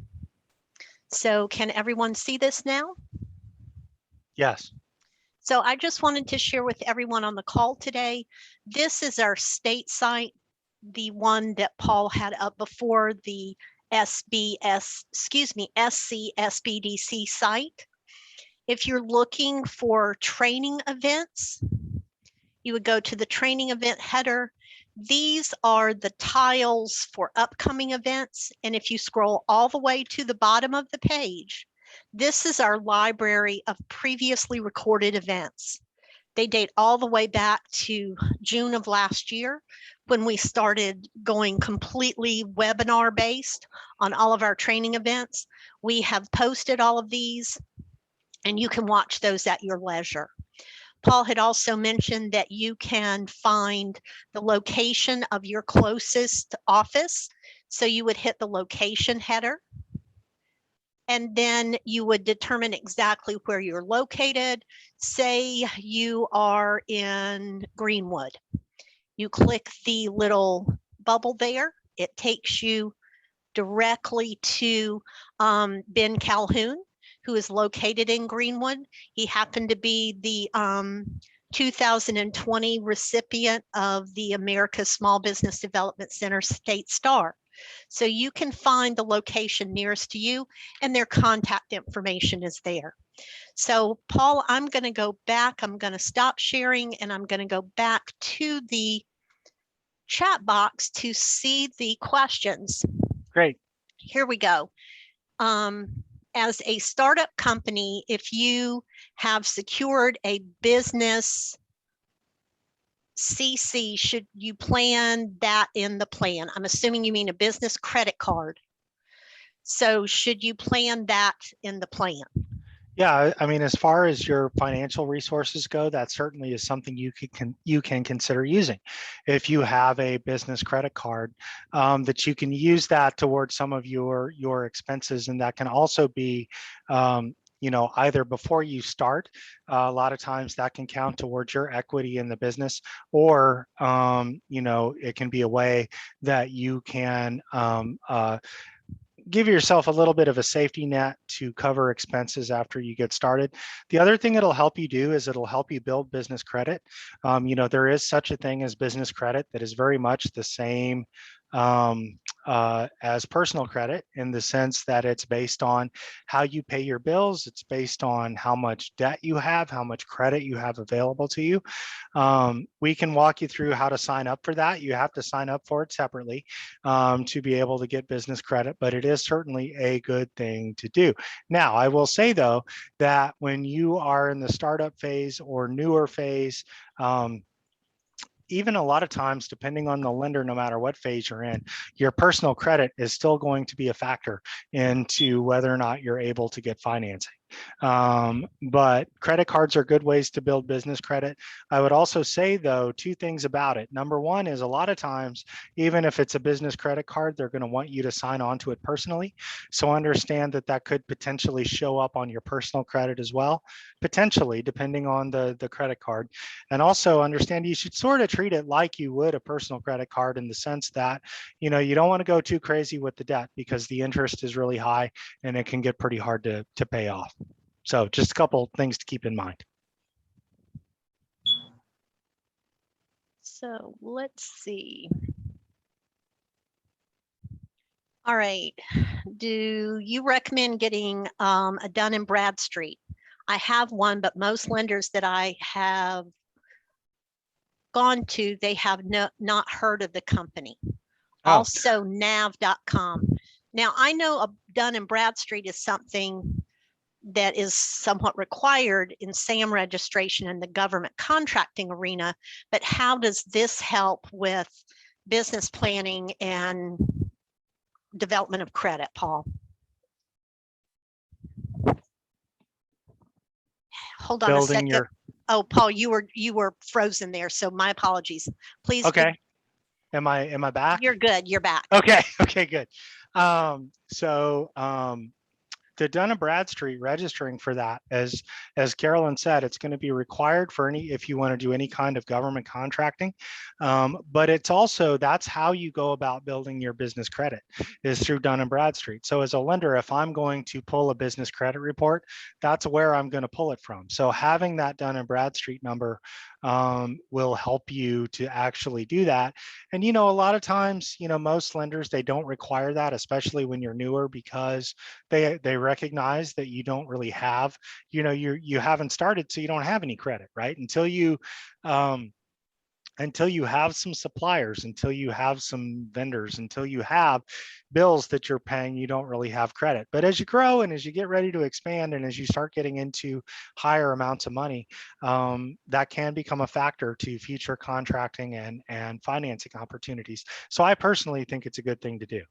So can everyone see this now? Yes. So I just wanted to share with everyone on the call today. This is our state site, the one that Paul had up before, the SC SBDC site. If you're looking for training events, you would go to the training event header. These are the tiles for upcoming events. And if you scroll all the way to the bottom of the page, This is our library of previously recorded events. They date all the way back to June of last year when we started going completely webinar based on all of our training events. We have posted all of these and you can watch those at your leisure. Paul had also mentioned that you can find the location of your closest office. So you would hit the location header, and then you would determine exactly where you're located. Say you are in Greenwood. You click the little bubble there. It takes you directly to Ben Calhoun, who is located in Greenwood. He happened to be the 2020 recipient of the America's Small Business Development Center State Star. So you can find the location nearest to you and their contact information is there. So Paul, I'm going to go back. I'm going to stop sharing and I'm going to go back to the chat box to see the questions. Great. Here we go. As a startup company, if you have secured a business CC, should you plan that in the plan? I'm assuming you mean a business credit card. So should you plan that in the plan? Yeah, I mean, as far as your financial resources go, that certainly is something you can consider using. If you have a business credit card, that you can use that towards some of your expenses, and that can also be, you know, either before you start, a lot of times that can count towards your equity in the business, or you know, it can be a way that you can give yourself a little bit of a safety net to cover expenses after you get started. The other thing it'll help you do is it'll help you build business credit. You know, there is such a thing as business credit that is very much the same as personal credit, in the sense that it's based on how you pay your bills. It's based on how much debt you have, how much credit you have available to you. We can walk you through how to sign up for that. You have to sign up for it separately to be able to get business credit, but it is certainly a good thing to do. Now, I will say though, that when you are in the startup phase or newer phase, even a lot of times, depending on the lender, no matter what phase you're in, your personal credit is still going to be a factor into whether or not you're able to get financing. But credit cards are good ways to build business credit. I would also say though, two things about it. Number one is, a lot of times, even if it's a business credit card, they're going to want you to sign on to it personally. So understand that that could potentially show up on your personal credit as well, potentially, depending on the credit card. And also understand you should sort of treat it like you would a personal credit card, in the sense that, you know, you don't want to go too crazy with the debt, because the interest is really high and it can get pretty hard to pay off. So just a couple things to keep in mind. So let's see. All right. Do you recommend getting a Dun & Bradstreet? I have one, but most lenders that I have gone to, they have not heard of the company. Oh. Also nav.com. Now I know a Dun & Bradstreet is something that is somewhat required in SAM registration in the government contracting arena, but how does this help with business planning and development of credit, Paul? Hold on a second. Oh, Paul, you were frozen there, so my apologies. Please. Okay. Am I back? You're good. You're back. Okay. Okay, good. The Dun & Bradstreet, registering for that, as Carolyn said, it's going to be required for if you want to do any kind of government contracting. But it's also, that's how you go about building your business credit, is through Dun & Bradstreet. So as a lender, if I'm going to pull a business credit report, that's where I'm going to pull it from. So having that Dun & Bradstreet number will help you to actually do that. And, you know, a lot of times, you know, most lenders, they don't require that, especially when you're newer, because they recognize that you don't really have, you know, you haven't started, so you don't have any credit, right? Until you until you have some suppliers, until you have some vendors, until you have bills that you're paying, you don't really have credit. But as you grow and as you get ready to expand and as you start getting into higher amounts of money, that can become a factor to future contracting and financing opportunities. So I personally think it's a good thing to do.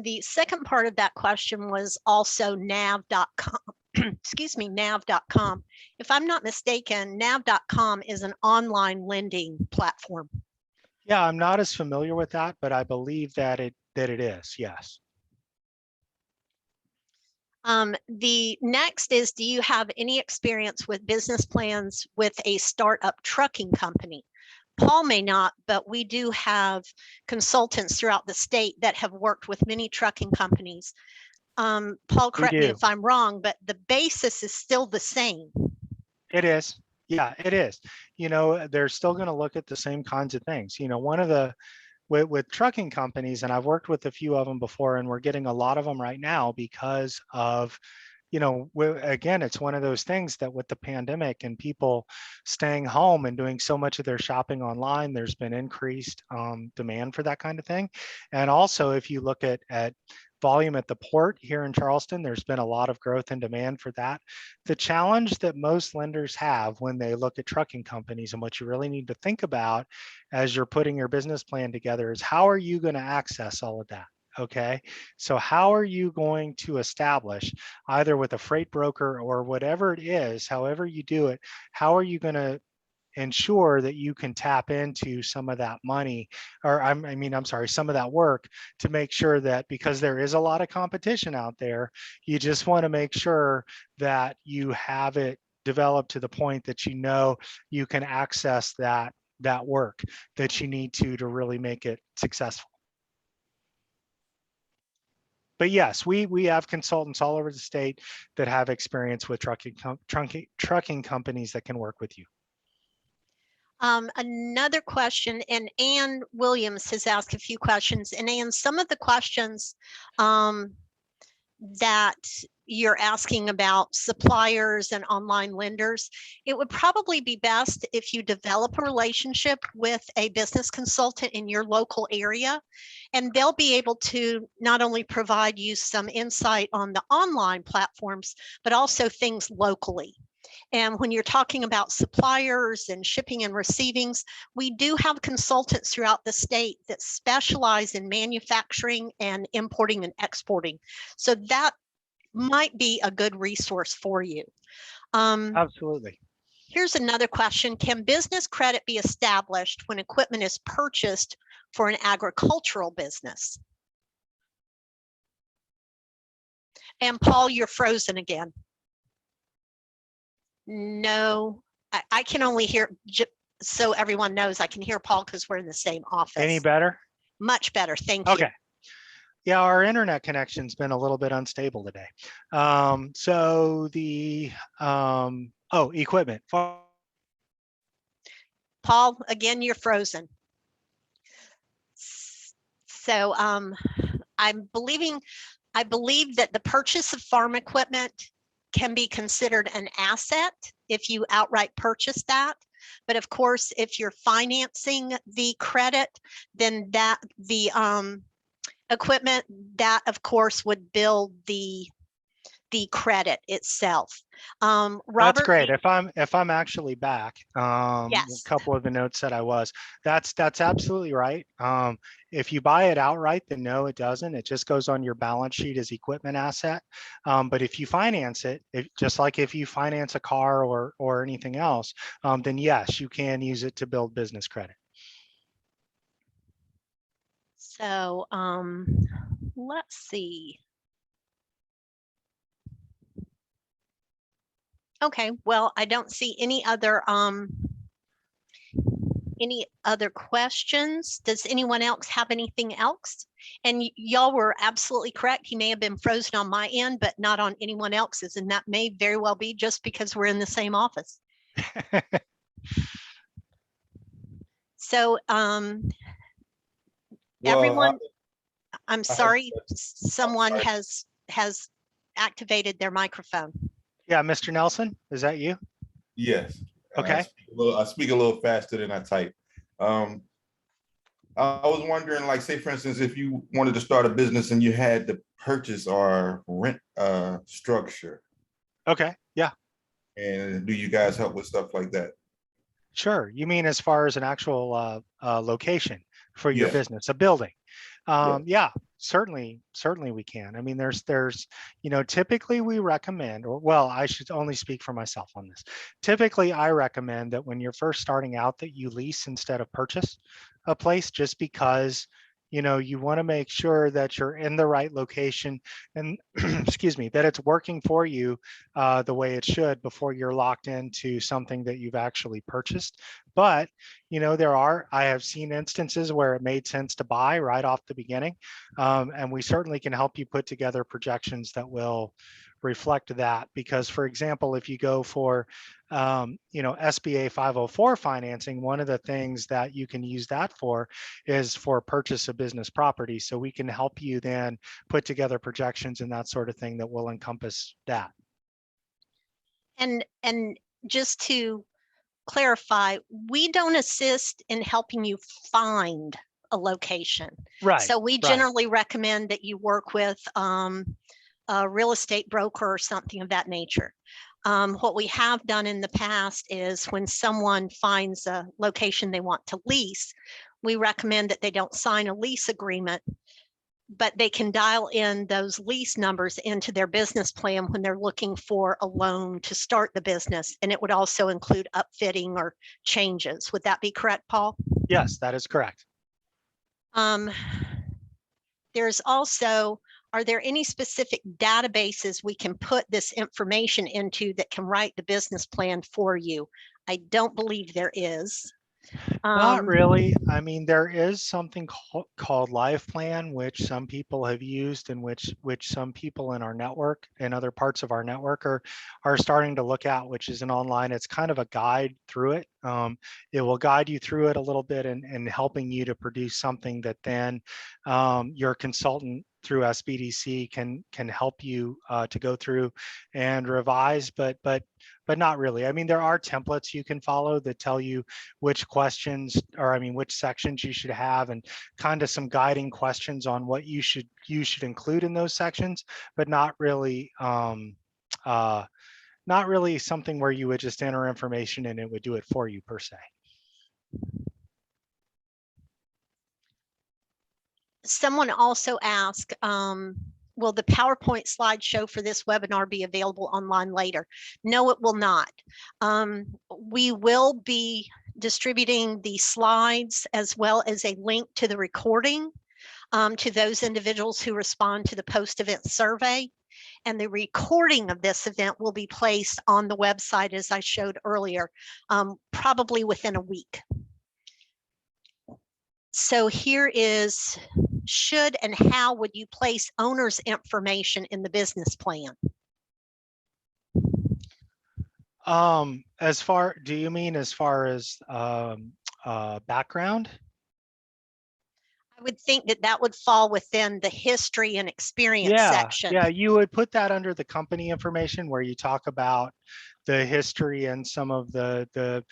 The second part of that question was also nav.com. Excuse me, nav.com. If I'm not mistaken, nav.com is an online lending platform. Yeah, I'm not as familiar with that, but I believe that it is, yes. The next is, do you have any experience with business plans with a startup trucking company? Paul may not, but we do have consultants throughout the state that have worked with many trucking companies. Paul, correct me if I'm wrong, but the basis is still the same. It is. Yeah, it is. You know, they're still going to look at the same kinds of things. You know, one of the, with trucking companies, and I've worked with a few of them before, and we're getting a lot of them right now because of, you know, again, it's one of those things that with the pandemic and people staying home and doing so much of their shopping online, there's been increased demand for that kind of thing. And also, if you look at volume at the port here in Charleston, there's been a lot of growth and demand for that. The challenge that most lenders have when they look at trucking companies, and what you really need to think about as you're putting your business plan together, is how are you going to access all of that? Okay, so how are you going to establish, either with a freight broker or whatever it is, however you do it, how are you going to ensure that you can tap into some of that money, or I'm sorry, some of that work, to make sure that, because there is a lot of competition out there, you just want to make sure that you have it developed to the point that you know you can access that work that you need to really make it successful. But yes, we have consultants all over the state that have experience with trucking companies that can work with you. Another question, and Ann Williams has asked a few questions. And Ann, some of the questions that you're asking about suppliers and online lenders, it would probably be best if you develop a relationship with a business consultant in your local area, and they'll be able to not only provide you some insight on the online platforms, but also things locally. And when you're talking about suppliers and shipping and receivings, we do have consultants throughout the state that specialize in manufacturing and importing and exporting. So that might be a good resource for you. Absolutely. Here's another question. Can business credit be established when equipment is purchased for an agricultural business? And Paul, you're frozen again. No, I can only hear, so everyone knows I can hear Paul because we're in the same office. Any better? Much better, thank you. Okay. Yeah, our internet connection's been a little bit unstable today. So the, equipment. Paul, again, you're frozen. So I believe that the purchase of farm equipment can be considered an asset if you outright purchase that. But of course, if you're financing the credit, then that the equipment, that of course would build the credit itself. Robert, that's great. If I'm actually back, yes. A couple of the notes said I was. That's absolutely right. If you buy it outright, then no, it doesn't. It just goes on your balance sheet as equipment asset. But if you finance it, just like if you finance a car or anything else, then yes, you can use it to build business credit. So let's see. Okay, well, I don't see any other questions. Does anyone else have anything else? And y'all were absolutely correct. He may have been frozen on my end, but not on anyone else's. And that may very well be just because we're in the same office. So everyone, I'm sorry, someone has activated their microphone. Yeah, Mr. Nelson, is that you? Yes. Okay. I speak a little faster than I type. Um, I was wondering, like, say for instance, if you wanted to start a business and you had to purchase or rent a structure, Okay, yeah, and do you guys help with stuff like that? sure. You mean as far as an actual location for your Yeah, business, a building? yeah, Yeah, certainly we can. I mean, typically we recommend, or well, I should only speak for myself on this. Typically, I recommend that when you're first starting out that you lease instead of purchase a place, just because, you want to make sure that you're in the right location and excuse me, that it's working for you the way it should before you're locked into something that you've actually purchased. But I have seen instances where it made sense to buy right off the beginning. And we certainly can help you put together projections that will reflect that. Because, for example, if you go for, SBA 504 financing, one of the things that you can use that for is for purchase of business property. So we can help you then put together projections and that sort of thing that will encompass that. And just to clarify, we don't assist in helping you find a location. Right. So we right. generally recommend that you work with a real estate broker or something of that nature. What we have done in the past is when someone finds a location they want to lease, we recommend that they don't sign a lease agreement, but they can dial in those lease numbers into their business plan when they're looking for a loan to start the business. And it would also include upfitting or changes. Would that be correct, Paul? Yes, that is correct. There's also, are there any specific databases we can put this information into that can write the business plan for you? I don't believe there is. Not really. I mean, there is something called Life Plan, which some people have used, and which some people in our network and other parts of our network are starting to look at, which is an online. It's kind of a guide through it. It will guide you through it a little bit and helping you to produce something that then your consultant through SBDC can help you to go through and revise, but not really. I mean, there are templates you can follow that tell you which questions, or I mean, which sections you should have, and kind of some guiding questions on what you should include in those sections, but not really something where you would just enter information and it would do it for you per se. Someone also asked, will the PowerPoint slideshow for this webinar be available online later? No, it will not. We will be distributing the slides as well as a link to the recording to those individuals who respond to the post-event survey. And the recording of this event will be placed on the website, as I showed earlier, probably within a week. So here is, should and how would you place owner's information in the business plan? Do you mean as far as background? I would think that that would fall within the history and experience section. Yeah, you would put that under the company information where you talk about the history and some of the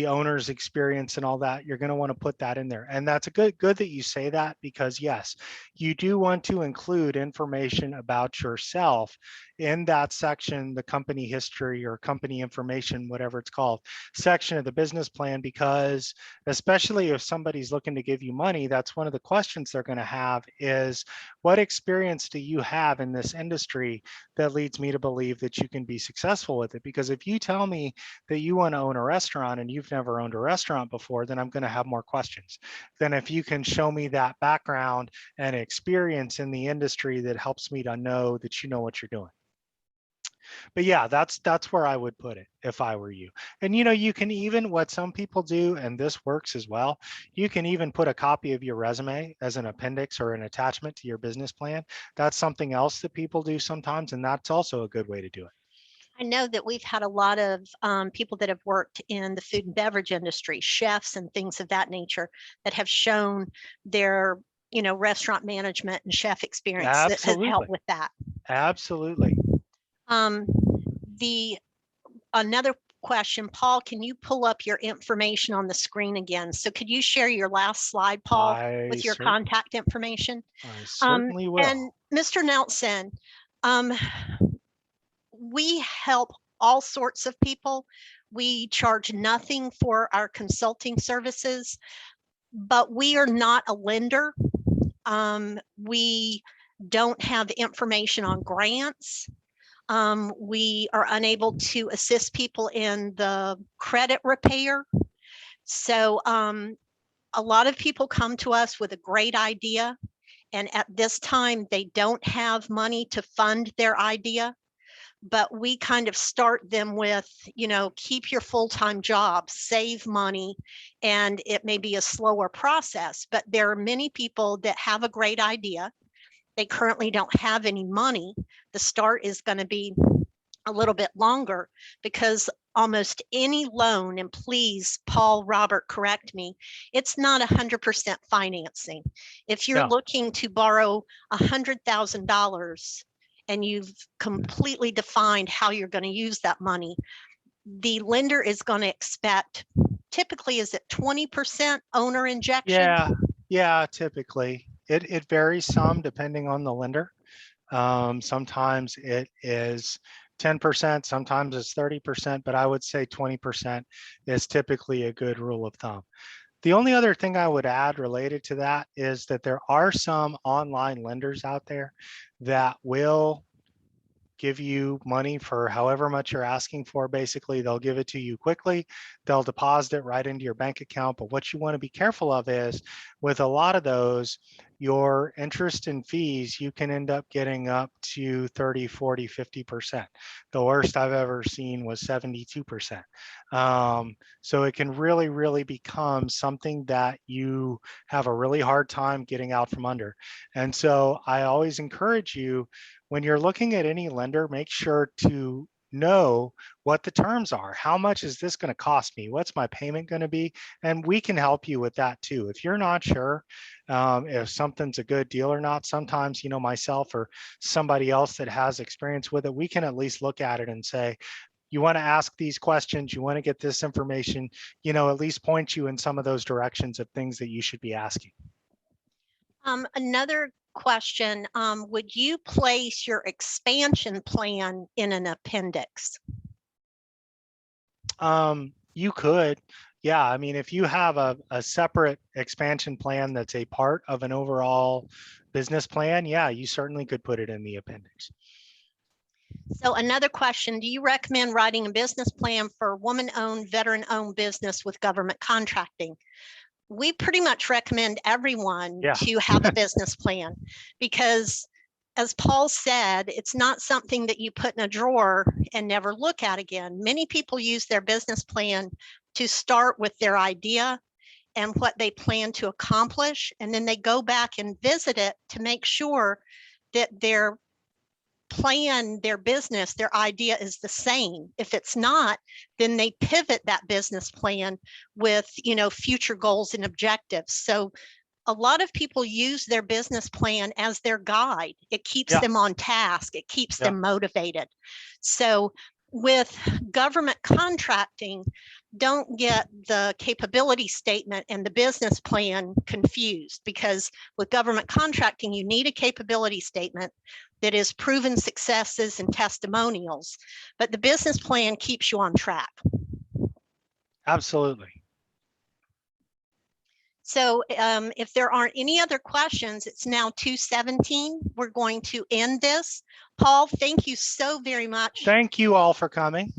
owner's experience and all that. You're going to want to put that in there. And that's good that you say that, because yes, you do want to include information about yourself in that section, the company history or company information, whatever it's called, section of the business plan, because especially if somebody's looking to give you money, that's one of the questions they're going to have is, what experience do you have in this industry that leads me to believe that you can be successful with it? Because if you tell me that you want to own a restaurant and you've never owned a restaurant before, then I'm going to have more questions than if you can show me that background and experience in the industry that helps me to know that you know what you're doing. But yeah, that's where I would put it if I were you. And you can even, what some people do, and this works as well, you can even put a copy of your resume as an appendix or an attachment to your business plan. That's something else that people do sometimes, and that's also a good way to do it. I know that we've had a lot of people that have worked in the food and beverage industry, chefs and things of that nature, that have shown their restaurant management and chef experience that have helped with that. Absolutely. Another question. Paul, can you pull up your information on the screen again? So could you share your last slide, Paul, with your contact information? I certainly will. And Mr. Nelson, we help all sorts of people. We charge nothing for our consulting services, but we are not a lender. We don't have information on grants. We are unable to assist people in the credit repair. So a lot of people come to us with a great idea, and at this time they don't have money to fund their idea. But we kind of start them with, you know, keep your full-time job, save money, and it may be a slower process. But there are many people that have a great idea. They currently don't have any money. The start is going to be a little bit longer because almost any loan, and please, Paul, Robert, correct me, it's not 100% financing. If you're looking to borrow $100,000 and you've completely defined how you're going to use that money, the lender is going to expect, typically, is it 20% owner injection? Yeah, typically. It varies some depending on the lender. Sometimes it is 10%, sometimes it's 30%, but I would say 20% is typically a good rule of thumb. The only other thing I would add related to that is that there are some online lenders out there that will give you money for however much you're asking for. Basically, they'll give it to you quickly. They'll deposit it right into your bank account. But what you want to be careful of is with a lot of those, your interest and fees, you can end up getting up to 30, 40, 50%. The worst I've ever seen was 72%. So it can really, really become something that you have a really hard time getting out from under. And so I always encourage you, when you're looking at any lender, make sure to know what the terms are. How much is this going to cost me? What's my payment going to be? And we can help you with that too. If you're not sure if something's a good deal or not, sometimes, you know, myself or somebody else that has experience with it, we can at least look at it and say, you want to ask these questions, you want to get this information, you know, at least point you in some of those directions of things that you should be asking. Another question, would you place your expansion plan in an appendix? You could. Yeah, I mean, if you have a separate expansion plan that's a part of an overall business plan, yeah, you certainly could put it in the appendix. So another question, do you recommend writing a business plan for woman-owned, veteran-owned business with government contracting? We pretty much recommend everyone to have a business plan because, as Paul said, it's not something that you put in a drawer and never look at again. Many people use their business plan to start with their idea and what they plan to accomplish, and then they go back and visit it to make sure that their plan, their business, their idea is the same. If it's not, then they pivot that business plan with, you know, future goals and objectives. So a lot of people use their business plan as their guide. It keeps them on task. It keeps them motivated. So with government contracting, don't get the capability statement and the business plan confused, because with government contracting, you need a capability statement that is proven successes and testimonials, but the business plan keeps you on track. Absolutely. So if there aren't any other questions, it's now 2:17. We're going to end this. Paul, thank you so very much. Thank you all for coming.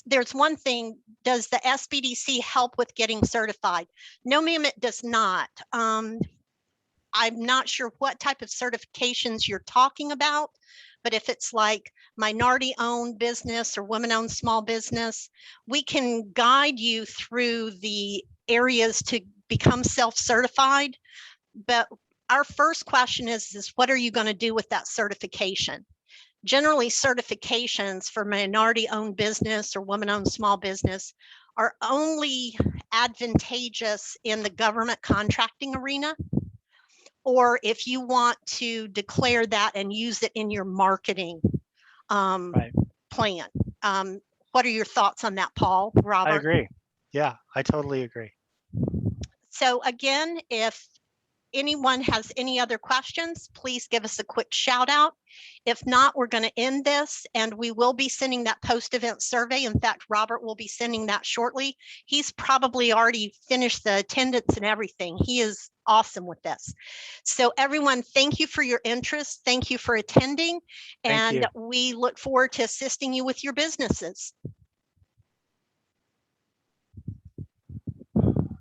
There's one thing, does the SBDC help with getting certified? No, ma'am, it does not. I'm not sure what type of certifications you're talking about, but if it's like minority-owned business or women-owned small business, we can guide you through the areas to become self-certified. But our first question is what are you going to do with that certification? Generally, certifications for minority-owned business or women-owned small business are only advantageous in the government contracting arena, or if you want to declare that and use it in your marketing plan. What are your thoughts on that, Paul, I Robert? agree. Yeah, I totally agree. So again, if anyone has any other questions, please give us a quick shout out. If not, we're going to end this, and we will be sending that post-event survey. In fact, Robert will be sending that shortly. He's probably already finished the attendance and everything. He is awesome with this. So everyone, thank you for your interest. Thank you for attending, Thank and you. we look forward to assisting you with your businesses.